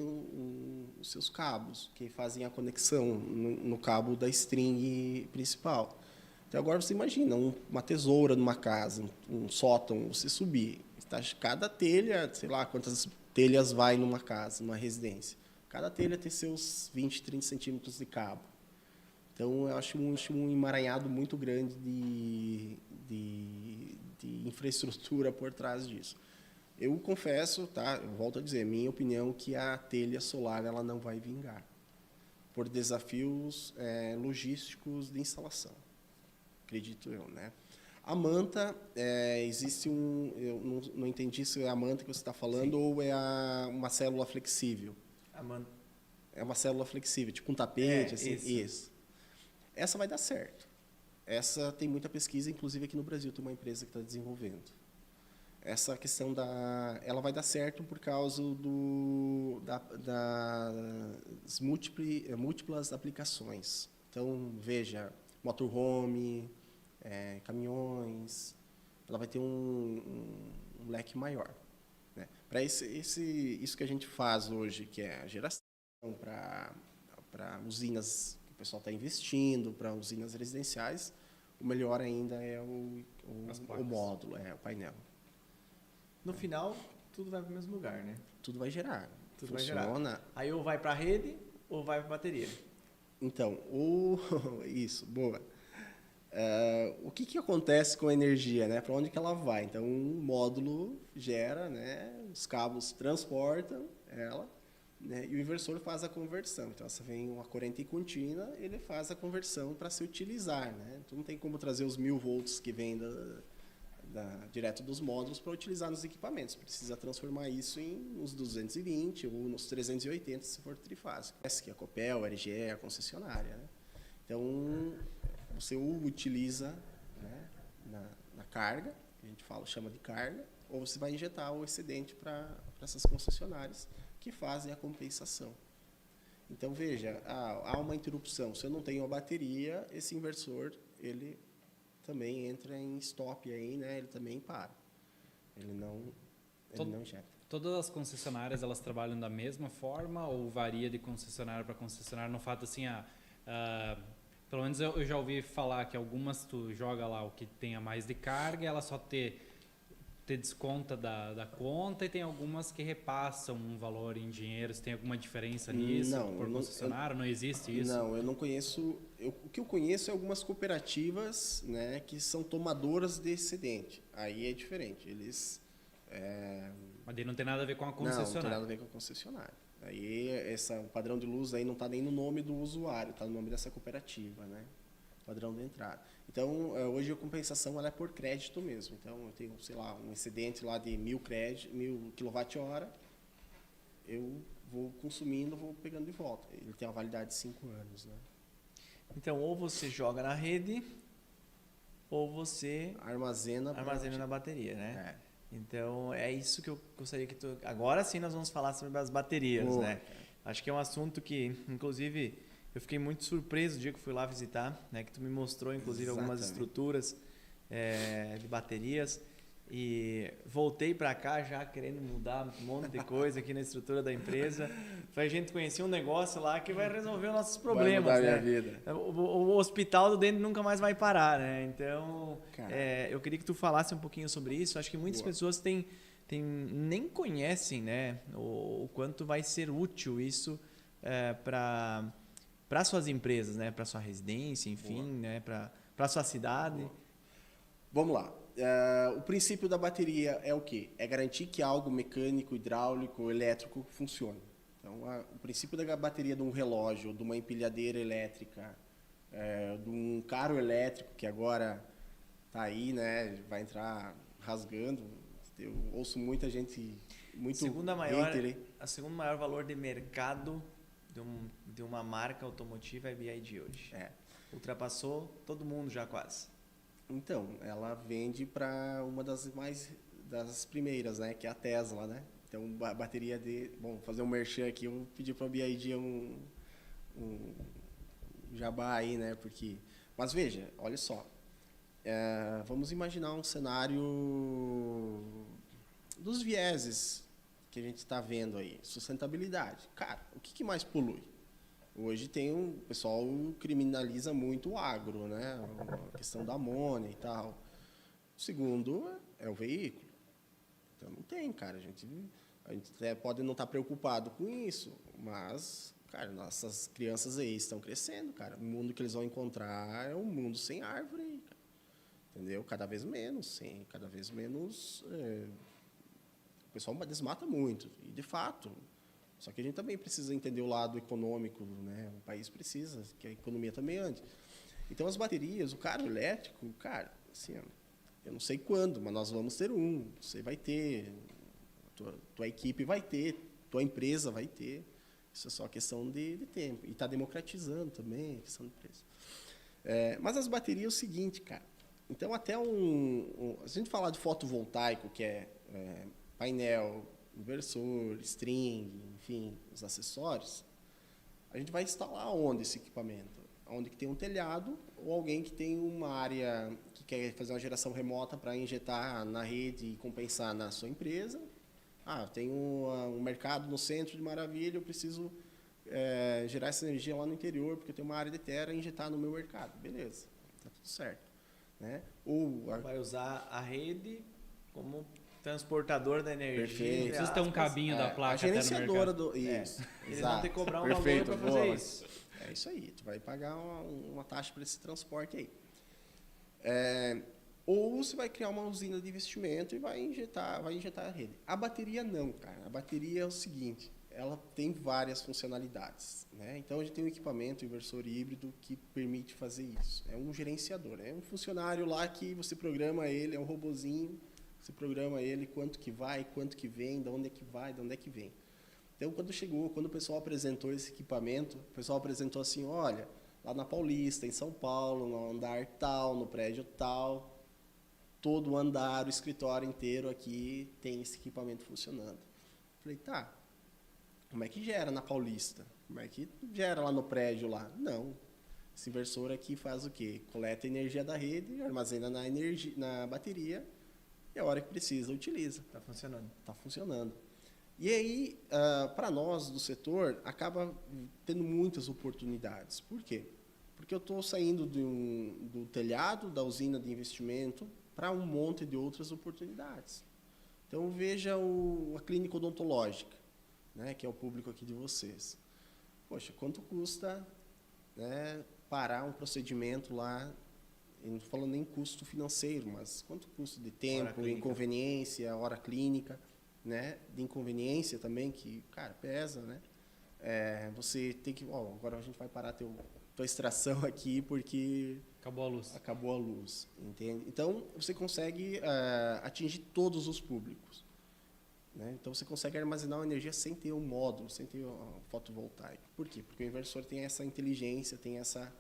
os seus cabos que fazem a conexão no cabo da string principal. Então, agora você imagina uma tesoura numa casa, um sótão, você subir. Cada telha, sei lá quantas telhas vai numa casa, numa residência. Cada telha tem seus 20, 30 centímetros de cabo. Então, eu acho um emaranhado muito grande de infraestrutura por trás disso. Eu confesso, tá? Eu volto a dizer, minha opinião, que a telha solar ela não vai vingar, por desafios logísticos de instalação. Acredito eu, né? A manta, existe eu não entendi se é a manta que você está falando. Sim. Ou é uma célula flexível. A manta. É uma célula flexível, tipo um tapete, assim. Isso. Essa vai dar certo. essa tem muita pesquisa, inclusive aqui no Brasil tem uma empresa que está desenvolvendo. Essa questão ela vai dar certo por causa das múltiplas aplicações. Então, veja, motorhome, caminhões, ela vai ter um leque maior, né? Para isso que a gente faz hoje, que é a geração para usinas que o pessoal está investindo, para usinas residenciais, o melhor ainda é o módulo, o painel. No final, tudo vai para o mesmo lugar, né? Tudo vai gerar. Tudo funciona. vai gerar. Aí ou vai para a rede ou vai para a bateria. Então, isso, boa. O que acontece com a energia, né? Para onde que ela vai? Então, um módulo gera, né? Os cabos transportam ela, né? E o inversor faz a conversão. Então, você vem uma corrente contínua, ele faz a conversão para se utilizar, né? Então, não tem como trazer os 1000 volts que vem direto dos módulos para utilizar nos equipamentos. Precisa transformar isso em uns 220 ou nos 380, se for trifásico. Essa que é a Copel, a RGE, a concessionária, né? Então, você o utiliza, né, na carga, que a gente chama de carga, ou você vai injetar o excedente para essas concessionárias que fazem a compensação. Então, veja, há uma interrupção. Se eu não tenho a bateria, esse inversor, ele também entra em stop aí, né? Ele também para. Ele não injeta. Todas as concessionárias, elas trabalham da mesma forma ou varia de concessionária para concessionária? No fato assim, pelo menos eu já ouvi falar que algumas tu joga lá o que tenha mais de carga, ela só te desconta da conta, e tem algumas que repassam um valor em dinheiro. Se tem alguma diferença nisso? Não, por concessionário? Não existe isso? Não, eu não conheço. O que eu conheço é algumas cooperativas, né, que são tomadoras de excedente. Aí é diferente. Eles... Mas daí não tem nada a ver com a concessionária. Não tem nada a ver com a concessionária. Aí o padrão de luz aí não está nem no nome do usuário, está no nome dessa cooperativa, né? Padrão de entrada. Então, hoje a compensação ela é por crédito mesmo. Então, eu tenho, sei lá, um excedente lá de 1000 kWh, eu vou consumindo, vou pegando de volta. Ele tem uma validade de 5 anos, né? Então, ou você joga na rede, ou você armazena na bateria, né? É. Então, é isso que eu gostaria que tu... Agora sim nós vamos falar sobre as baterias, Boa, né? cara. Acho que é um assunto que, inclusive, eu fiquei muito surpreso o dia que fui lá visitar, né? Que tu me mostrou, inclusive, algumas estruturas de baterias. E voltei para cá já querendo mudar um monte de coisa aqui na estrutura da empresa. Pra gente conhecer um negócio lá que vai resolver os nossos problemas, vai mudar né? minha vida. O hospital do dente nunca mais vai parar, né? Então, eu queria que tu falasse um pouquinho sobre isso. Acho que muitas pessoas nem conhecem, né, o quanto vai ser útil isso para suas empresas, né? Para sua residência, enfim, né? Para sua cidade. Boa. Vamos lá. O princípio da bateria é o quê? É garantir que algo mecânico, hidráulico, elétrico funcione. Então, o princípio da bateria de um relógio, de uma empilhadeira elétrica, de um carro elétrico que agora está aí, né? Vai entrar rasgando. Eu ouço muita gente muito a segunda maior valor de mercado de uma marca automotiva é a BYD hoje. Ultrapassou todo mundo já quase. Então, ela vende para uma das primeiras, né, que é a Tesla, né? Então, a bateria vou fazer um merchan aqui, eu pedi para a BYD um jabá aí, né? Mas veja, olha só, vamos imaginar um cenário dos vieses que a gente está vendo aí, sustentabilidade. Cara, o que mais polui? Hoje o pessoal criminaliza muito o agro, né? A questão da amônia e tal. O segundo é o veículo. Então não tem, cara. A gente até pode não estar preocupado com isso, mas, cara, nossas crianças aí estão crescendo, cara. O mundo que eles vão encontrar é um mundo sem árvore, cara. Entendeu? Cada vez menos, o pessoal desmata muito. E, de fato... Só que a gente também precisa entender o lado econômico, né? O país precisa, que a economia também ande. Então, as baterias, o carro elétrico, cara, assim, eu não sei quando, mas nós vamos ter um. Você vai ter, tua equipe vai ter, tua empresa vai ter. Isso é só questão de tempo. E está democratizando também a questão de preço. Mas as baterias é o seguinte, cara. Então, até se a gente falar de fotovoltaico, que é painel, inversor, string, enfim, os acessórios, a gente vai instalar onde esse equipamento? Onde que tem um telhado ou alguém que tem uma área que quer fazer uma geração remota para injetar na rede e compensar na sua empresa. Eu tenho um mercado no centro de Maravilha, eu preciso gerar essa energia lá no interior, porque eu tenho uma área de terra e injetar no meu mercado. Beleza, está tudo certo. Né? Vai usar a rede como transportador da energia. Perfeito. Precisa ter um cabinho da placa a gerenciadora do... Isso, eles vão ter que cobrar um Perfeito, valor para fazer isso. É isso aí, tu vai pagar uma taxa para esse transporte aí. Ou você vai criar uma usina de investimento e vai injetar a rede. A bateria não, cara. A bateria é o seguinte, ela tem várias funcionalidades. Né? Então, a gente tem um equipamento, um inversor híbrido, que permite fazer isso. É um gerenciador, é um funcionário lá que você programa ele, é um robozinho, você programa ele quanto que vai, quanto que vem, de onde é que vai, de onde é que vem. Então, quando o pessoal apresentou esse equipamento, o pessoal apresentou assim, olha, lá na Paulista, em São Paulo, no andar tal, no prédio tal, todo o andar, o escritório inteiro aqui tem esse equipamento funcionando. Falei, tá, como é que gera na Paulista? Como é que gera lá no prédio lá? Não. Esse inversor aqui faz o quê? Coleta a energia da rede, armazena na bateria e a hora que precisa utiliza. Está funcionando. Está funcionando. E aí, para nós do setor, acaba tendo muitas oportunidades. Por quê? Porque eu estou saindo do telhado da usina de investimento para um monte de outras oportunidades. Então, veja a clínica odontológica, né, que é o público aqui de vocês. Poxa, quanto custa, né, parar um procedimento lá, eu não estou falando nem custo financeiro, mas quanto custa de tempo, inconveniência, hora clínica, né, de inconveniência também, que, cara, pesa, né? Você tem que... agora a gente vai parar tua extração aqui porque... Acabou a luz, entende? Então, você consegue atingir todos os públicos. Né? Então, você consegue armazenar a energia sem ter um módulo, sem ter um fotovoltaico. Por quê? Porque o inversor tem essa inteligência, tem essa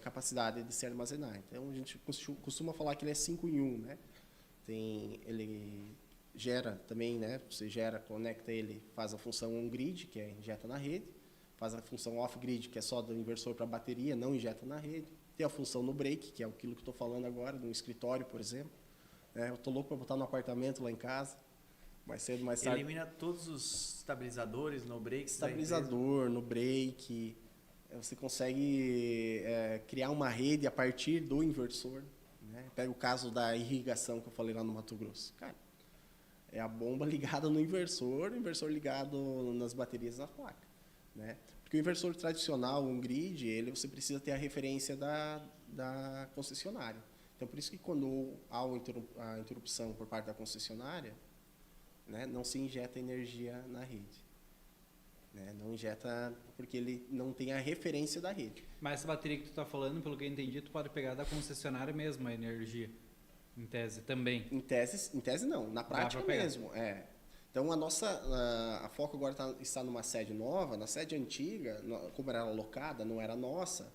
capacidade de se armazenar. Então, a gente costuma falar que ele é 5 em 1. Né? Ele gera também, né? Você conecta ele, faz a função on-grid, que é injeta na rede, faz a função off-grid, que é só do inversor para a bateria, não injeta na rede. Tem a função no break, que é aquilo que eu estou falando agora, no escritório, por exemplo. Eu estou louco para botar no apartamento lá em casa, mais cedo, mais tarde. Elimina todos os estabilizadores no break. Estabilizador, no break. Você consegue criar uma rede a partir do inversor. Né? Pega o caso da irrigação que eu falei lá no Mato Grosso. Cara, é a bomba ligada no inversor, o inversor ligado nas baterias na placa. Né? Porque o inversor tradicional, um grid, você precisa ter a referência da concessionária. Então, por isso que quando há a interrupção por parte da concessionária, né, não se injeta energia na rede. Né? Não injeta porque ele não tem a referência da rede. Mas essa bateria que tu está falando, pelo que eu entendi, tu pode pegar da concessionária mesmo a energia, em tese também. Em tese não, na prática mesmo. Então, a Foco agora está numa sede nova. Na sede antiga, como era alocada, não era nossa,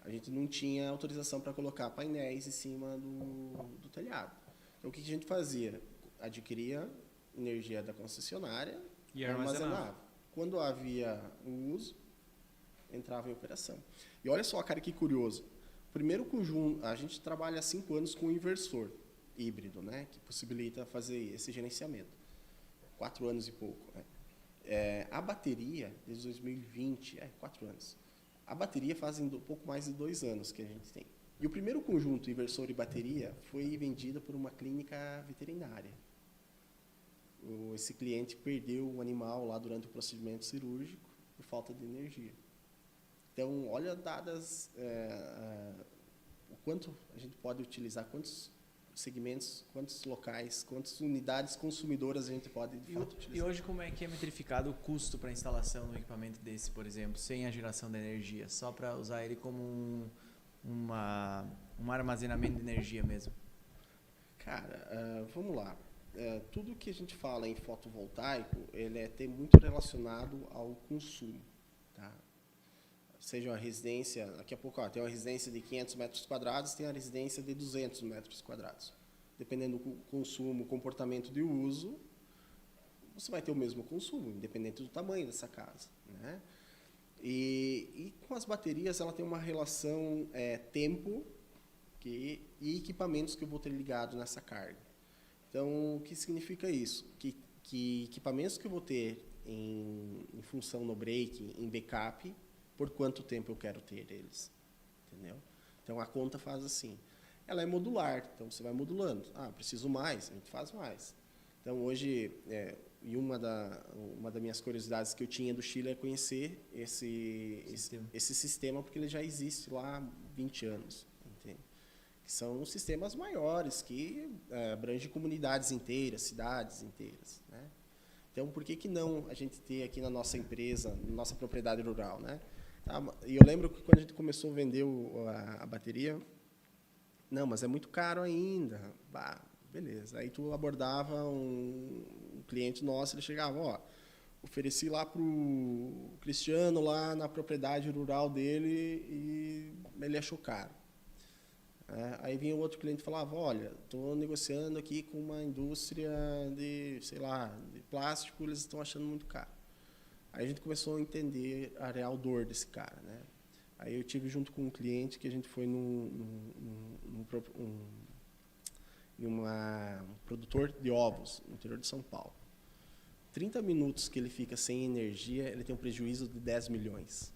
a gente não tinha autorização para colocar painéis em cima do telhado. Então, o que a gente fazia? Adquiria energia da concessionária e armazenava. Quando havia o uso, entrava em operação. E olha só, cara, que curioso. Primeiro conjunto, a gente trabalha há 5 anos com o inversor híbrido, né, que possibilita fazer esse gerenciamento. 4 anos e pouco. Né? A bateria, desde 2020, 4 anos. A bateria fazem um pouco mais de 2 anos que a gente tem. E o primeiro conjunto, inversor e bateria, foi vendido por uma clínica veterinária. Esse cliente perdeu um animal lá durante o procedimento cirúrgico por falta de energia. Então, olha dadas o quanto a gente pode utilizar, quantos segmentos, quantos locais, quantas unidades consumidoras a gente pode de fato utilizar. E hoje como é que é metrificado o custo para a instalação de um equipamento desse, por exemplo, sem a geração de energia, só para usar ele como um armazenamento de energia mesmo? Cara, vamos lá. Tudo que a gente fala em fotovoltaico, ele tem muito relacionado ao consumo. Tá? seja uma residência, daqui a pouco tem uma residência de 500 metros quadrados, tem a residência de 200 metros quadrados. Dependendo do consumo, comportamento de uso, você vai ter o mesmo consumo, independente do tamanho dessa casa, né? E com as baterias, ela tem uma relação tempo e equipamentos que eu vou ter ligado nessa carga. Então, o que significa isso? Que equipamentos que eu vou ter em função no break, em backup, por quanto tempo eu quero ter eles, entendeu? Então, a conta faz assim. Ela é modular, então você vai modulando. Preciso mais, a gente faz mais. Então, hoje, e uma das minhas curiosidades que eu tinha do Chile é conhecer esse sistema, porque ele já existe lá há 20 anos, entende? Que são sistemas maiores, que abrangem comunidades inteiras, cidades inteiras, né? Então, por que não a gente ter aqui na nossa empresa, na nossa propriedade rural, né? E eu lembro que quando a gente começou a vender a bateria, não, mas é muito caro ainda. Beleza. Aí tu abordava um cliente nosso, ele chegava, ofereci lá para o Cristiano, lá na propriedade rural dele, e ele achou caro. Aí vinha o outro cliente e falava, olha, estou negociando aqui com uma indústria de, sei lá, de plástico, eles estão achando muito caro. Aí a gente começou a entender a real dor desse cara, né? Aí eu tive junto com um cliente que a gente foi num produtor de ovos no interior de São Paulo. 30 minutos que ele fica sem energia, ele tem um prejuízo de 10 milhões.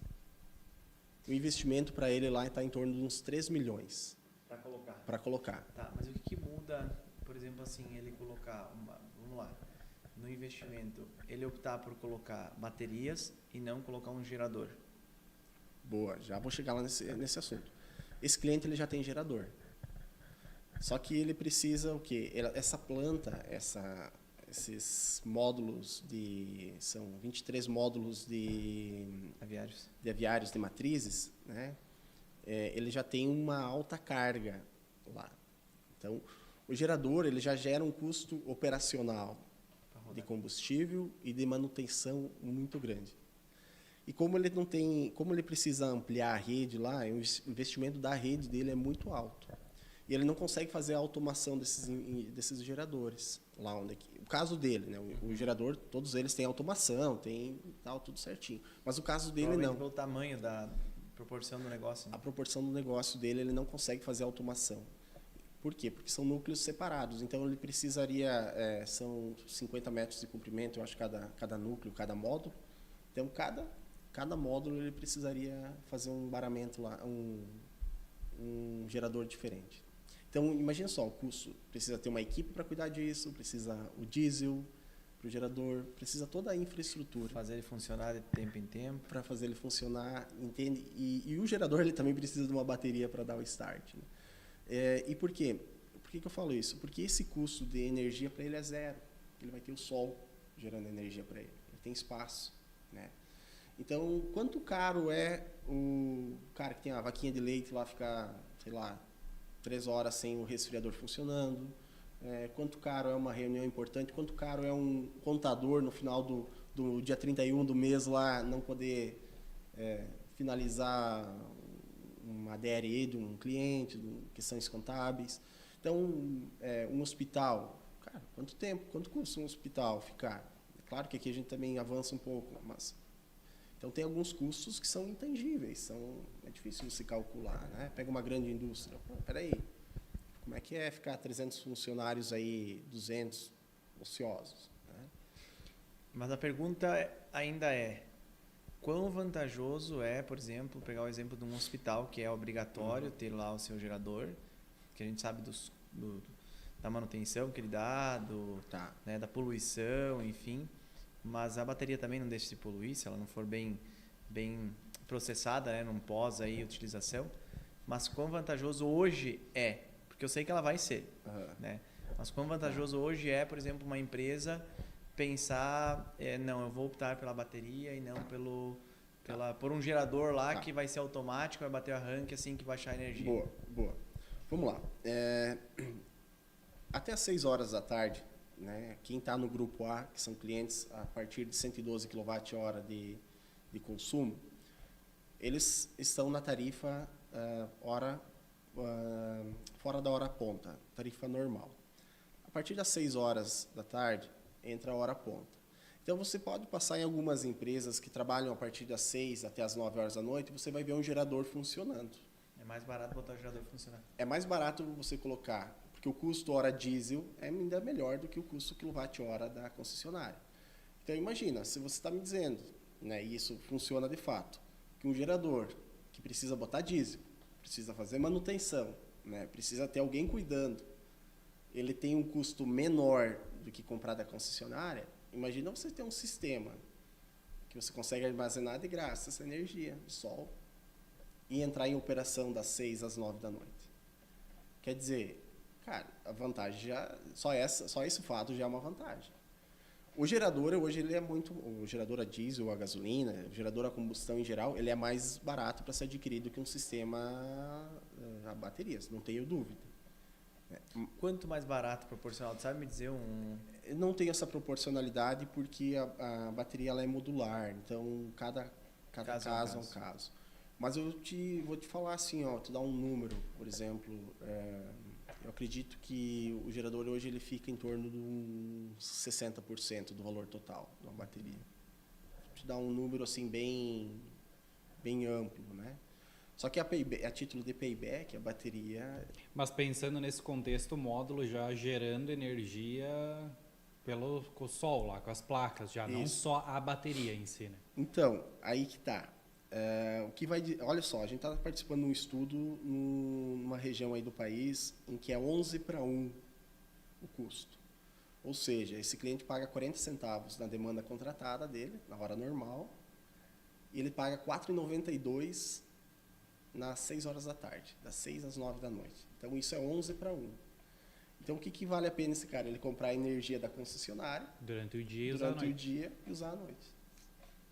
O investimento para ele lá está em torno de uns 3 milhões. Para colocar. Tá, mas o que muda, por exemplo, assim, ele colocar, vamos lá, no investimento, ele optar por colocar baterias e não colocar um gerador? Boa, já vou chegar lá nesse assunto. Esse cliente ele já tem gerador. Só que ele precisa o quê? Essa planta, esses módulos são 23 módulos de aviários de matrizes, né? Ele já tem uma alta carga lá. Então, o gerador ele já gera um custo operacional de combustível e de manutenção muito grande. E como ele precisa ampliar a rede lá, o investimento da rede dele é muito alto. E ele não consegue fazer a automação desses geradores lá onde o caso dele, né? O gerador, todos eles têm automação, tem tal, tudo certinho. Mas o caso dele não. Pelo tamanho da proporção do negócio. Né? A proporção do negócio dele, ele não consegue fazer automação. Por quê? Porque são núcleos separados. Então, ele precisaria... são 50 metros de comprimento, eu acho, cada núcleo, cada módulo. Então, cada módulo, ele precisaria fazer um baramento lá, um gerador diferente. Então, imagina só, o custo. Precisa ter uma equipe para cuidar disso, precisa o diesel para o gerador, precisa toda a infraestrutura. Fazer ele funcionar de tempo em tempo. Para fazer ele funcionar, entende? E o gerador ele também precisa de uma bateria para dar o start. Né? E por quê? Por que eu falo isso? Porque esse custo de energia para ele é zero. Ele vai ter o sol gerando energia para ele. Ele tem espaço. Né? Então, quanto caro é o cara que tem a vaquinha de leite lá ficar, sei lá, 3 horas sem o resfriador funcionando? Quanto caro é uma reunião importante? Quanto caro é um contador no final do dia 31 do mês lá não poder finalizar uma DRE de um cliente, questões contábeis? Então, um hospital, cara, quanto custa um hospital ficar? É claro que aqui a gente também avança um pouco, mas... Então, tem alguns custos que são intangíveis, é difícil se calcular, né? Pega uma grande indústria, peraí, como é que é ficar 300 funcionários aí, 200 ociosos? Né? Mas a pergunta ainda é, quão vantajoso é, por exemplo, pegar o exemplo de um hospital que é obrigatório ter lá o seu gerador, que a gente sabe da manutenção que ele dá, né, da poluição, enfim... Mas a bateria também não deixa de poluir, se ela não for bem processada, né, num pós aí, utilização. Mas quão vantajoso hoje é? Porque eu sei que ela vai ser. Né? Mas quão vantajoso hoje é, por exemplo, uma empresa pensar, não, eu vou optar pela bateria e não por um gerador lá que vai ser automático, vai bater o arranque assim que baixar a energia. Boa. Vamos lá. Até às 6 horas da tarde, né? Quem está no grupo A, que são clientes a partir de 112 kWh de consumo, eles estão na tarifa fora da hora ponta, tarifa normal. A partir das 6 horas da tarde, entra a hora ponta. Então, você pode passar em algumas empresas que trabalham a partir das 6 até as 9 horas da noite, você vai ver um gerador funcionando. É mais barato botar o gerador funcionar. É mais barato você colocar, porque o custo hora diesel é ainda melhor do que o custo quilowatt-hora da concessionária. Então, imagina, se você está me dizendo, né, e isso funciona de fato, que um gerador que precisa botar diesel, precisa fazer manutenção, né, precisa ter alguém cuidando, ele tem um custo menor do que comprar da concessionária. Imagina você ter um sistema que você consegue armazenar de graça essa energia do sol e entrar em operação das 6 às 9 da noite. Quer dizer, cara, a vantagem já só esse fato já é uma vantagem. O gerador hoje ele é o gerador a diesel, a gasolina, o gerador a combustão em geral, ele é mais barato para ser adquirido que um sistema a baterias, não tenho dúvida. Quanto mais barato proporcional, sabe me dizer Eu não tenho essa proporcionalidade porque a bateria ela é modular, então cada caso é um caso. Mas eu vou te falar assim, te dar um número, por exemplo, eu acredito que o gerador hoje ele fica em torno de uns 60% do valor total da bateria. Vou te dar um número assim bem amplo, né? Só que a título de payback, a bateria... Mas pensando nesse contexto, o módulo já gerando energia com o sol lá, com as placas, já não só a bateria em si, né? Então, aí que tá. Olha só, a gente está participando de um estudo numa região aí do país em que é 11:1 o custo. Ou seja, esse cliente paga 40 centavos na demanda contratada dele, na hora normal, e ele paga R$ 4,92 nas 6 horas da tarde, das 6 às 9 da noite. Então, isso é 11:1. Então, o que vale a pena esse cara? Ele comprar a energia da concessionária durante o dia e usar à noite.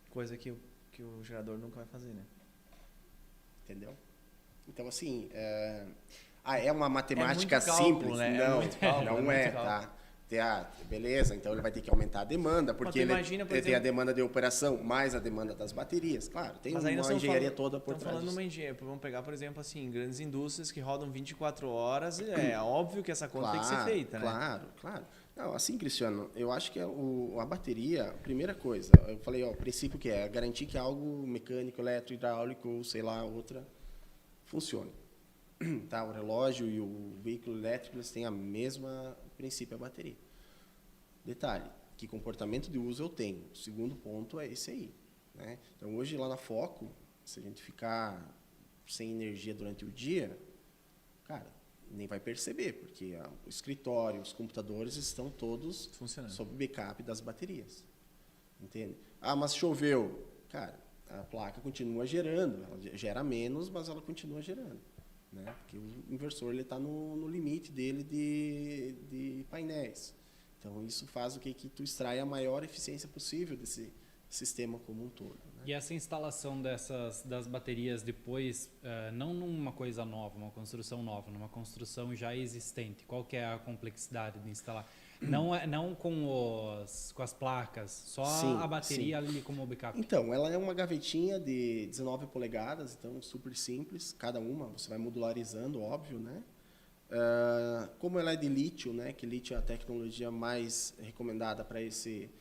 Coisa que o gerador nunca vai fazer, né? Entendeu? Então, assim, é uma matemática cálculo, simples? Né? Não, não é, tá? Beleza, então ele vai ter que aumentar a demanda, porque ele tem a demanda de operação mais a demanda das baterias. Claro, tem uma engenharia toda por trás disso. Vamos pegar, por exemplo, assim, grandes indústrias que rodam 24 horas, é óbvio que essa conta tem que ser feita, né? Claro. Não, assim, Cristiano, eu acho que a bateria, a primeira coisa, eu falei, o princípio que é garantir que algo mecânico, elétrico, hidráulico, ou sei lá, outra, funcione. Tá? O relógio e o veículo elétrico, eles têm a mesma princípio, a bateria. Detalhe, que comportamento de uso eu tenho. O segundo ponto é esse aí. Né? Então, hoje lá na Foco, se a gente ficar sem energia durante o dia, cara, nem vai perceber, porque o escritório, os computadores estão todos funcionando sob backup das baterias. Entende? Mas choveu. Cara, a placa continua gerando. Ela gera menos, mas ela continua gerando. Né? Porque o inversor está no limite dele de painéis. Então, isso faz o que tu extraia a maior eficiência possível desse sistema como um todo. Né? E essa instalação das baterias depois, não numa coisa nova, uma construção nova, numa construção já existente, qual que é a complexidade de instalar? Não com as placas, só a bateria ali como backup. Então, ela é uma gavetinha de 19 polegadas, então super simples, cada uma, você vai modularizando, óbvio, né? Como ela é de lítio, né? Que lítio é a tecnologia mais recomendada para esse...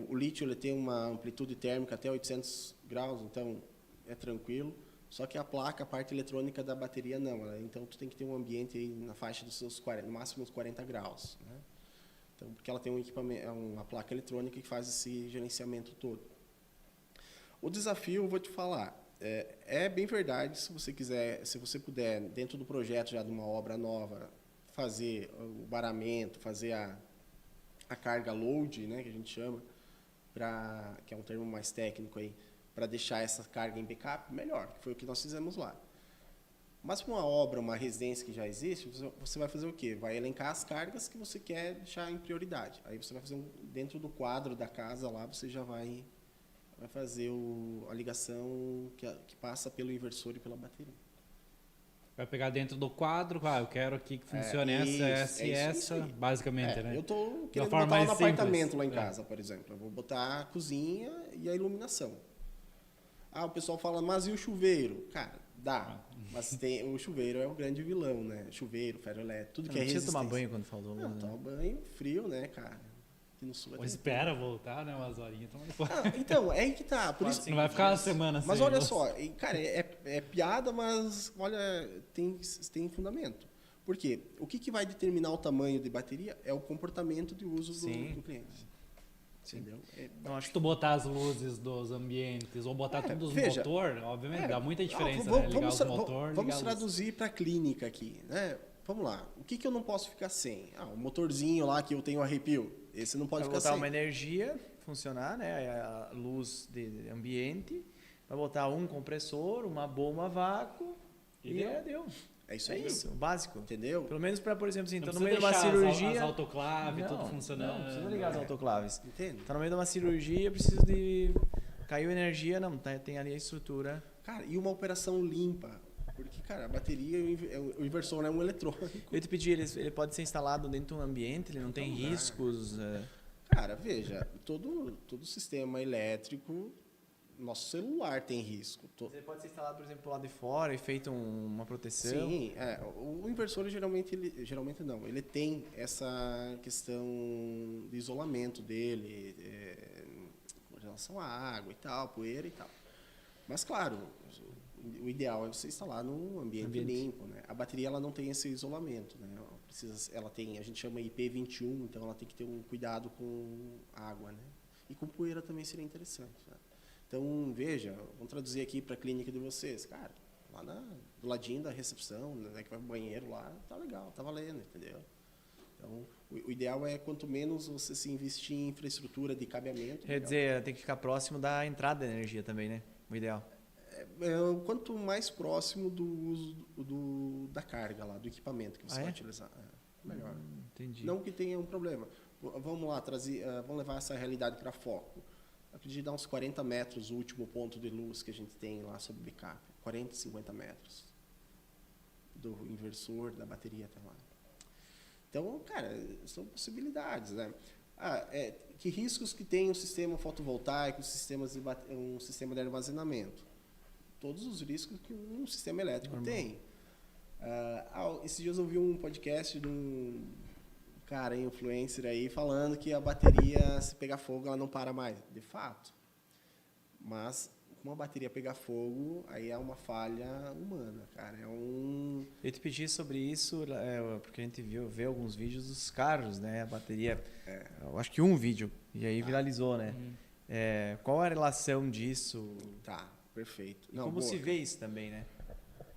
O lítio ele tem uma amplitude térmica até 800 graus, então é tranquilo. Só que a placa, a parte eletrônica da bateria, não. Então, tu tem que ter um ambiente aí na faixa dos seus 40, no máximo uns 40 graus, né? Então, porque ela tem um equipamento, uma placa eletrônica que faz esse gerenciamento todo. O desafio, eu vou te falar, é bem verdade, se você quiser, se você puder, dentro do projeto já de uma obra nova, fazer o baramento, fazer a carga load, né, que a gente chama, que é um termo mais técnico aí, para deixar essa carga em backup, melhor, que foi o que nós fizemos lá. Mas para uma obra, uma residência que já existe, você vai fazer o quê? Vai elencar as cargas que você quer deixar em prioridade. Aí você vai fazer dentro do quadro da casa lá, você já vai fazer a ligação que passa pelo inversor e pela bateria. Vai pegar dentro do quadro, eu quero aqui que funcione essa, basicamente, né? Eu estou querendo botar um apartamento lá em casa, por exemplo. Eu vou botar a cozinha e a iluminação. O pessoal fala, mas e o chuveiro? Cara, dá. Mas o chuveiro é o grande vilão, né? Chuveiro, ferro elétrico, tudo que é resistência. Não precisa tomar banho quando falou. Não, toma banho frio, né, cara? Aqui no sul Ou espera voltar, né? Umas horinhas. Então, é aí que tá. Por isso, não vai ficar uma semana mas sem olha luz. só, cara, é piada, mas olha, tem fundamento. Por quê? O que vai determinar o tamanho de bateria é o comportamento de uso do cliente. Entendeu? Então, acho que tu botar as luzes dos ambientes ou botar tudo nos motor, obviamente, dá muita diferença, né? Ligar os motor, vamos traduzir para a clínica aqui, né? Vamos lá. O que eu não posso ficar sem? O motorzinho lá que eu tenho arrepio. Esse não pode ficar sem. Vai botar uma energia, funcionar, né? A luz de ambiente. Vai botar um compressor, uma bomba a vácuo e deu. É isso aí. É isso, o básico. Entendeu? Pelo menos para, por exemplo, assim, não no meio de uma deixar cirurgia... as autoclaves, tudo funcionando. Não, precisa ligar as autoclaves. Entende? Tá no meio de uma cirurgia, preciso de... Caiu energia, não, tem ali a estrutura. Cara, e uma operação limpa. Porque, cara, a bateria, o inversor é um eletrônico. Eu te pedi, ele pode ser instalado dentro de um ambiente, ele não tem riscos... Cara, veja, todo sistema elétrico... Nosso celular tem risco. Ele pode ser instalado, por exemplo, lá de fora e feito uma proteção? Sim, o inversor geralmente não. Ele tem essa questão de isolamento dele, com relação à água e tal, poeira e tal. Mas, claro, o ideal é você instalar num ambiente limpo, né? A bateria ela não tem esse isolamento, né? Ela tem, a gente chama IP21, então ela tem que ter um cuidado com água, né? E com poeira também seria interessante, né? Então, veja, vamos traduzir aqui para a clínica de vocês. Cara, lá do ladinho da recepção, né, que vai pro banheiro lá, tá legal, tá valendo, entendeu? Então, o ideal é quanto menos você se investir em infraestrutura de cabeamento. Quer dizer, tem que ficar próximo da entrada da energia também, né? O ideal. Quanto mais próximo do uso da carga lá, do equipamento que você vai utilizar, melhor. Entendi. Não que tenha um problema. Vamos lá, vamos levar essa realidade para foco. Acredito dar uns 40 metros o último ponto de luz que a gente tem lá sobre o backup. 40, 50 metros do inversor, da bateria até lá. Então, cara, são possibilidades, né? Que riscos que tem um sistema fotovoltaico, um sistema de armazenamento? Todos os riscos que um sistema elétrico tem. Esses dias eu ouvi um podcast de um cara, influencer aí, falando que a bateria, se pegar fogo, ela não para mais. De fato. Mas, como a bateria pegar fogo, aí é uma falha humana, cara. Eu te pedi sobre isso, porque a gente vê alguns vídeos dos carros, né? A bateria, eu acho que um vídeo, e aí viralizou, né? Qual a relação disso? Tá, perfeito. E como se vê isso também, né?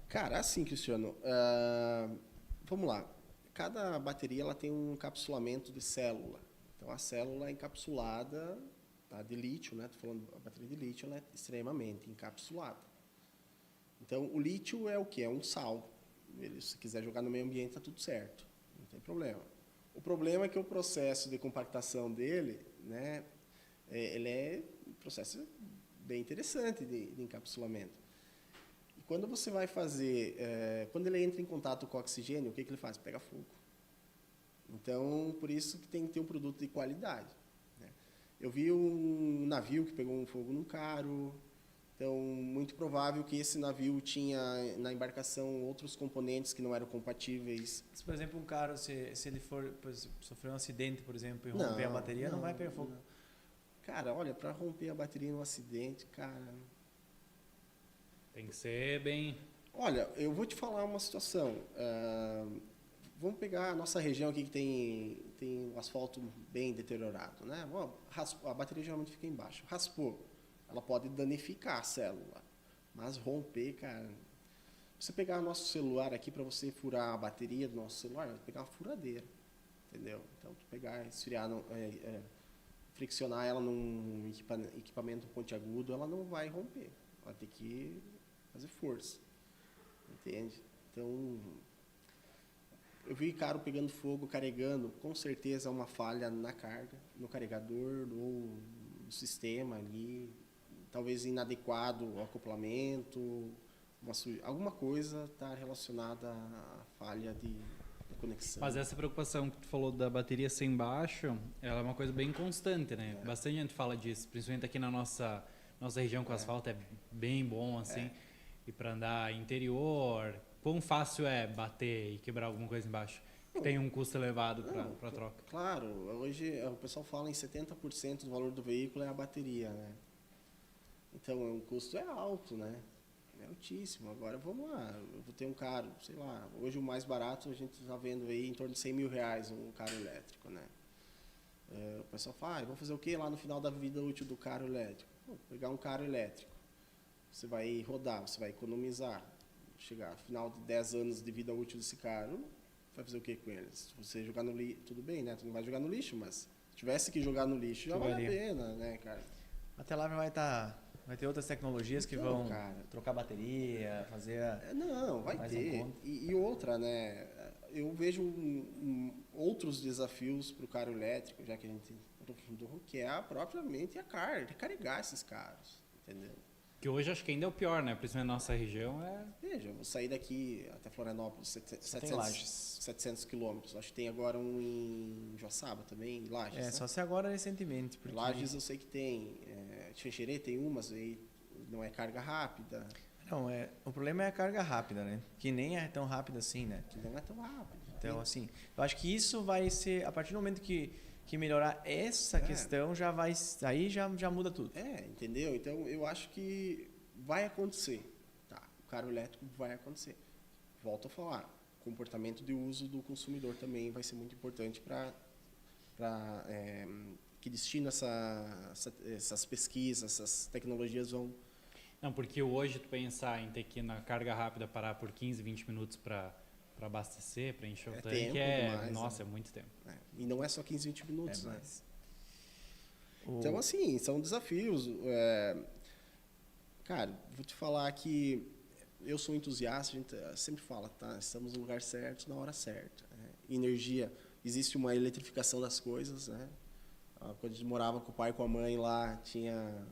Cara, assim, Cristiano, vamos lá. Cada bateria ela tem um encapsulamento de célula. Então, a célula encapsulada, tá, de lítio, né? Estou falando a bateria de lítio, ela é extremamente encapsulada. Então, o lítio é o quê? É um sal. Se quiser jogar no meio ambiente, está tudo certo. Não tem problema. O problema é que o processo de compactação dele, né? Ele é um processo bem interessante de encapsulamento. Quando você vai fazer, quando ele entra em contato com o oxigênio, o que ele faz? Pega fogo. Então, por isso que tem que ter um produto de qualidade, né? Eu vi um navio que pegou um fogo num carro, então, muito provável que esse navio tinha na embarcação outros componentes que não eram compatíveis. Se, por exemplo, um carro, se ele sofrer um acidente, por exemplo, e romper a bateria, não vai pegar fogo? Não. Cara, olha, para romper a bateria num acidente, cara... Tem que ser bem... Olha, eu vou te falar uma situação. Vamos pegar a nossa região aqui que tem um asfalto bem deteriorado, né? A bateria geralmente fica embaixo. Raspou, ela pode danificar a célula, mas romper, cara... Você pegar nosso celular aqui, para você furar a bateria do nosso celular, vai pegar uma furadeira, entendeu? Então, tu pegar, esfriar, friccionar ela num equipamento pontiagudo, ela não vai romper. Ela tem que fazer força, entende? Então, eu vi carro pegando fogo, carregando, com certeza é uma falha na carga, no carregador, no sistema ali, talvez inadequado o acoplamento, alguma coisa está relacionada à falha de conexão. Mas essa preocupação que tu falou da bateria sem baixo, ela é uma coisa bem constante, né? Bastante gente fala disso, principalmente aqui na nossa Nossa região com asfalto é bem bom, assim. E para andar interior, quão fácil é bater e quebrar alguma coisa embaixo? Tem um custo elevado para troca. Claro, hoje o pessoal fala em 70% do valor do veículo é a bateria, né? Então, o custo é alto, né? É altíssimo. Agora, vamos lá, eu vou ter um carro, sei lá, hoje o mais barato a gente está vendo aí em torno de 100 mil reais um carro elétrico, né? O pessoal fala, vamos fazer o quê lá no final da vida útil do carro elétrico? Pô, pegar um carro elétrico, você vai rodar, você vai economizar, chegar ao final de 10 anos de vida útil desse carro, vai fazer o que com eles? Se você jogar no lixo, tudo bem, né? Tu não vai jogar no lixo, mas se tivesse que jogar no lixo, já vale a pena, né, cara? Até lá vai ter outras tecnologias que vão trocar bateria, fazer... Não, vai ter. E outra, né? Eu vejo outros desafios para o carro elétrico, já que a gente aprofundou, que é propriamente recarregar esses carros, entendeu? Que hoje acho que ainda é o pior, né? Principalmente na nossa região Veja, eu vou sair daqui até Florianópolis, 700 quilômetros. Acho que tem agora um em Joaçaba também, em Lages. Né? Só se agora recentemente. Porque... Lages eu sei que tem. Xanxerê tem umas, aí não é carga rápida. Não, o problema é a carga rápida, né? Que nem é tão rápida assim, né? Que não é tão rápido. Então, assim, eu acho que isso vai ser, a partir do momento que melhorar essa questão, aí já muda tudo. Entendeu? Então, eu acho que vai acontecer. Tá? O carro elétrico vai acontecer. Volto a falar, o comportamento de uso do consumidor também vai ser muito importante para que destino essas pesquisas, essas tecnologias vão... Não, porque hoje tu pensar em ter que ir na carga rápida parar por 15, 20 minutos para abastecer, para encher o tanque, é muito tempo. E não é só 15, 20 minutos, né? Então, assim, são desafios. Cara, vou te falar que eu sou entusiasta, a gente sempre fala, tá? Estamos no lugar certo, na hora certa. Energia, existe uma eletrificação das coisas, né? Quando a gente morava com o pai e com a mãe lá, tinha,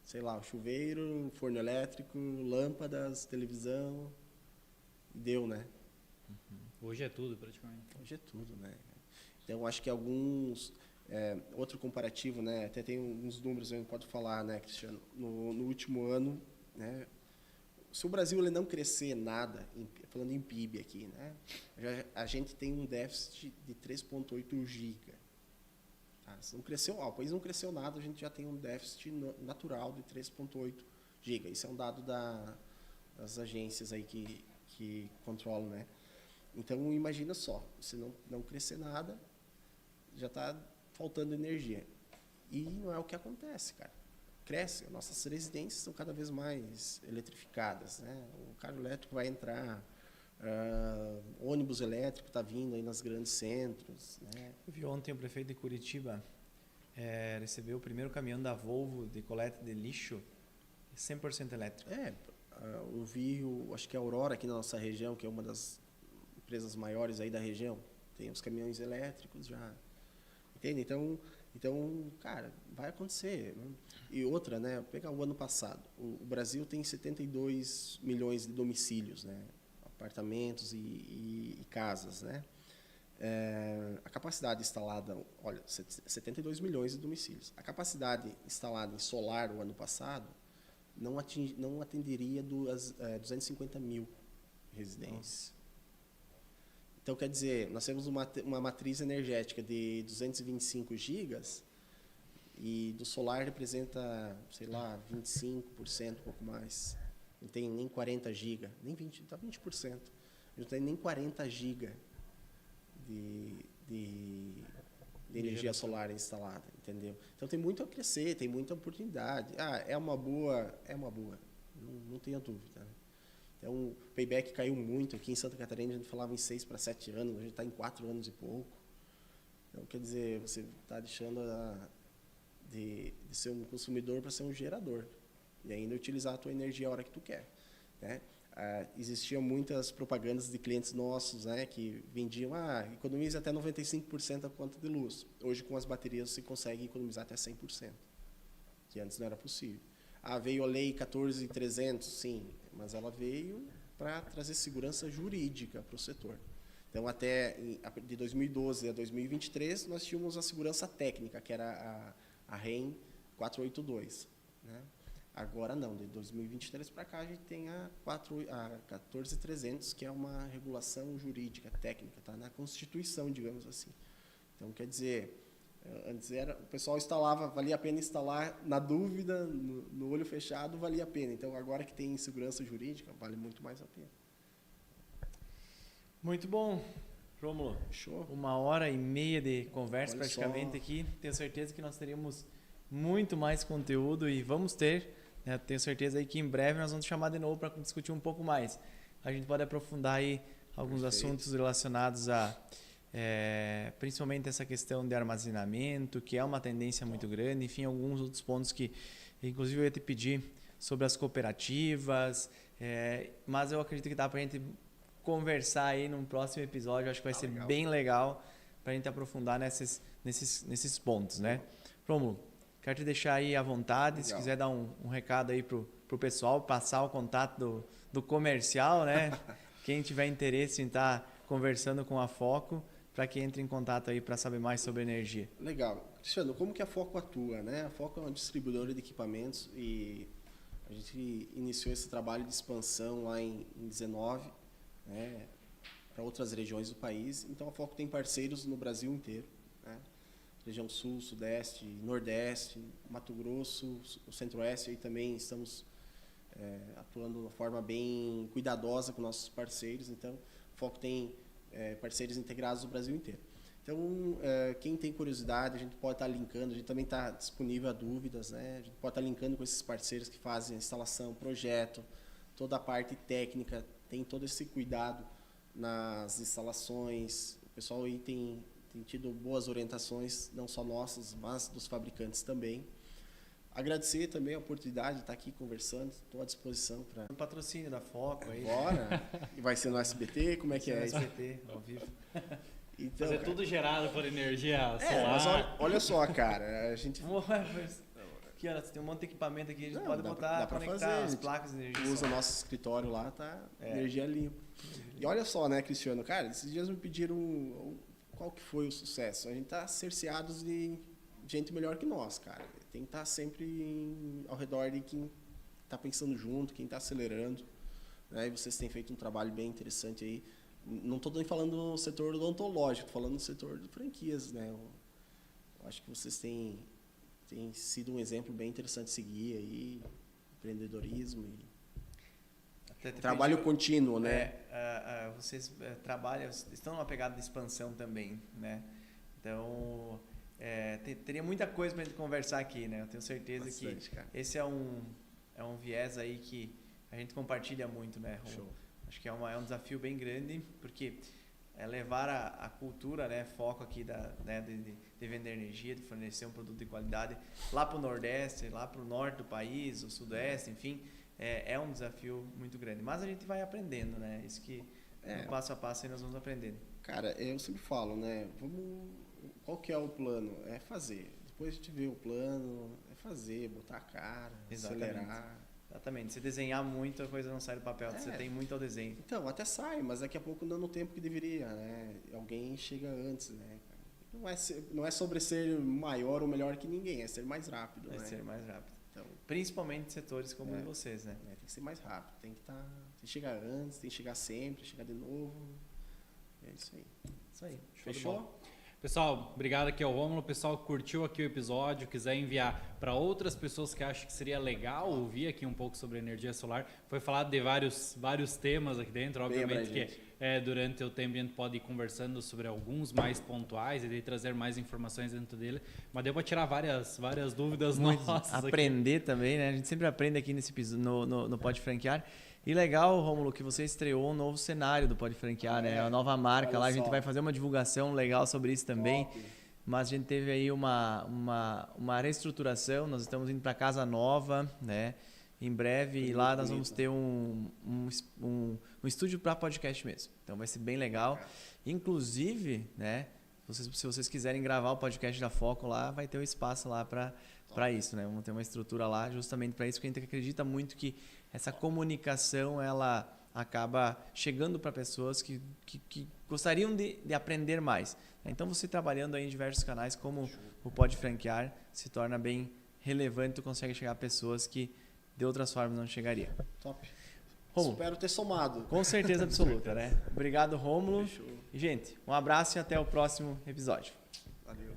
sei lá, chuveiro, forno elétrico, lâmpadas, televisão, deu, né? Hoje é tudo, praticamente. Hoje é tudo, né? Então, acho que alguns... outro comparativo, né? Até tem uns números, a gente pode falar, né, Cristiano? No último ano, né? Se o Brasil ele não crescer nada, falando em PIB aqui, né? A gente tem um déficit de 3,8 giga. Tá? Se não cresceu, o país não cresceu nada, a gente já tem um déficit natural de 3,8 giga. Isso é um dado das agências aí que controlam, né? Então, imagina só, se não crescer nada, já está faltando energia. E não é o que acontece, cara. Cresce, nossas residências estão cada vez mais eletrificadas, né? O carro elétrico vai entrar, ônibus elétrico está vindo aí nos grandes centros, né? Eu vi ontem o prefeito de Curitiba recebeu o primeiro caminhão da Volvo de coleta de lixo 100% elétrico. Eu vi, acho que a Aurora aqui na nossa região, que é uma das empresas maiores aí da região, tem os caminhões elétricos já, entende? Então, cara, vai acontecer. E outra, né? Pegar o ano passado, o Brasil tem 72 milhões de domicílios, né? Apartamentos e casas, né? A capacidade instalada, olha, 72 milhões de domicílios. A capacidade instalada em solar o ano passado não atenderia 250 mil residências. Nossa. Então, quer dizer, nós temos uma matriz energética de 225 gigas e do solar representa, sei lá, 25%, um pouco mais. Não tem nem 40 gigas, nem 20%, está 20%. Não tem nem 40 gigas de energia solar instalada, entendeu? Então, tem muito a crescer, tem muita oportunidade. É uma boa, não tenha dúvida, né? Então, o payback caiu muito. Aqui em Santa Catarina, a gente falava em 6 para 7 anos, a gente está em 4 anos e pouco. Então, quer dizer, você está deixando de ser um consumidor para ser um gerador. E ainda utilizar a tua energia a hora que tu quer, né? Existiam muitas propagandas de clientes nossos, né, que vendiam, economize até 95% da conta de luz. Hoje, com as baterias, você consegue economizar até 100%, que antes não era possível. Veio a lei 14.300, sim, mas ela veio para trazer segurança jurídica para o setor. Então, de 2012 a 2023, nós tínhamos a segurança técnica, que era a REN 482. Né? Agora não, de 2023 para cá a gente tem a 14.300, que é uma regulação jurídica, técnica, tá na Constituição, digamos assim. Então, quer dizer, antes o pessoal instalava, valia a pena instalar na dúvida, no olho fechado, valia a pena. Então, agora que tem segurança jurídica, vale muito mais a pena. Muito bom, Rômulo. Show. 1h30 de conversa. Olha praticamente só. aqui. Tenho certeza que nós teríamos muito mais conteúdo e vamos ter, né? Tenho certeza aí que em breve nós vamos te chamar de novo para discutir um pouco mais. A gente pode aprofundar aí alguns assuntos relacionados a principalmente essa questão de armazenamento, que é uma tendência muito grande, enfim, alguns outros pontos que inclusive eu ia te pedir sobre as cooperativas, mas eu acredito que dá para a gente conversar aí num próximo episódio. Acho que vai ser legal. bem legal para a gente aprofundar nesses pontos, né? Rômulo, quero te deixar aí à vontade, se Legal. quiser dar um recado aí pro pessoal, passar o contato do comercial, né? Quem tiver interesse em estar conversando com a Foco, para que entre em contato aí para saber mais sobre energia. Legal. Cristiano, como que a Foco atua, né? A Foco é uma distribuidora de equipamentos e a gente iniciou esse trabalho de expansão lá em 19, né, para outras regiões do país. Então, a Foco tem parceiros no Brasil inteiro, né? Região Sul, Sudeste, Nordeste, Mato Grosso, o Centro-Oeste, aí também estamos atuando de uma forma bem cuidadosa com nossos parceiros. Então, a Foco tem parceiros integrados no Brasil inteiro. Então, quem tem curiosidade, a gente pode estar linkando, a gente também está disponível a dúvidas, né? A gente pode estar linkando com esses parceiros que fazem a instalação, projeto, toda a parte técnica, tem todo esse cuidado nas instalações. O pessoal aí tem tido boas orientações, não só nossas, mas dos fabricantes também. Agradecer também a oportunidade de estar aqui conversando, estou à disposição para... O patrocínio da Foco aí. Bora! E vai ser no SBT, como é que é? SBT, ao vivo. Então, Mas é cara, tudo gerado por energia solar. mas olha só, cara, a gente Aqui, olha, tem um monte de equipamento aqui, a gente Não, pode dá botar, pra conectar fazer, as gente placas de energia usa solar. nosso escritório lá, tá energia limpa. E olha só, né, Cristiano, cara, esses dias me pediram qual que foi o sucesso. A gente tá cerceados de gente melhor que nós, cara. Tem que estar sempre ao redor de quem tá pensando junto, quem tá acelerando, né? E vocês têm feito um trabalho bem interessante aí. Não estou nem falando no setor odontológico, estou falando no setor de franquias, né? Eu acho que vocês têm sido um exemplo bem interessante de seguir aí, empreendedorismo e trabalho contínuo, né? Vocês trabalham, estão numa pegada de expansão também, né? Então, teria muita coisa para a gente conversar aqui, né? Eu tenho certeza Bastante, que cara. esse é um viés aí que a gente compartilha muito, né, Romulo? Show. Acho que é um desafio bem grande, porque levar a cultura, né, foco aqui de vender energia, de fornecer um produto de qualidade lá para o Nordeste, lá para o Norte do país, o Sudeste, enfim, é um desafio muito grande. Mas a gente vai aprendendo, né? Isso que no passo a passo aí nós vamos aprendendo. Cara, eu sempre falo, né? Qual que é o plano? É fazer. Depois a gente vê o plano, é fazer, botar a cara, acelerar. Exatamente. Se desenhar muito, a coisa não sai do papel. Você tem muito ao desenho. Então, até sai, mas daqui a pouco não no tempo que deveria, né? Alguém chega antes, né? Não é sobre ser maior ou melhor que ninguém, é ser mais rápido, né? Ser mais rápido. Então, principalmente setores como o de vocês, né? Tem que ser mais rápido, tem que chegar antes, tem que chegar sempre, chegar de novo. É isso aí. Isso aí. Fechou? Pessoal, obrigado aqui ao Rômulo. O pessoal curtiu aqui o episódio, quiser enviar para outras pessoas que acham que seria legal ouvir aqui um pouco sobre energia solar. Foi falado de vários temas aqui dentro, obviamente que durante o tempo a gente pode ir conversando sobre alguns mais pontuais e daí trazer mais informações dentro dele, mas deu para tirar várias dúvidas nossas. Aprender aqui também, né? A gente sempre aprende aqui nesse no Pode Franquear. E legal, Rômulo, que você estreou um novo cenário do Pode Franquear, né? A nova marca lá, a gente vai fazer uma divulgação legal sobre isso também. Top. Mas a gente teve aí uma reestruturação, nós estamos indo para casa nova, né? Em breve, e lá nós vamos ter um estúdio para podcast mesmo. Então vai ser bem legal. Inclusive, né? Se vocês quiserem gravar o podcast da Foco lá, vai ter um espaço lá para isso, né? Vamos ter uma estrutura lá justamente para isso, porque a gente acredita muito que essa comunicação ela acaba chegando para pessoas que gostariam de aprender mais. Então, você trabalhando aí em diversos canais, como o Pode Franquear, se torna bem relevante, tu consegue chegar a pessoas que de outras formas não chegaria. Top. Rômulo. Espero ter somado. Com certeza absoluta, né? Obrigado, Rômulo. Fechou. E, gente, um abraço e até o próximo episódio. Valeu.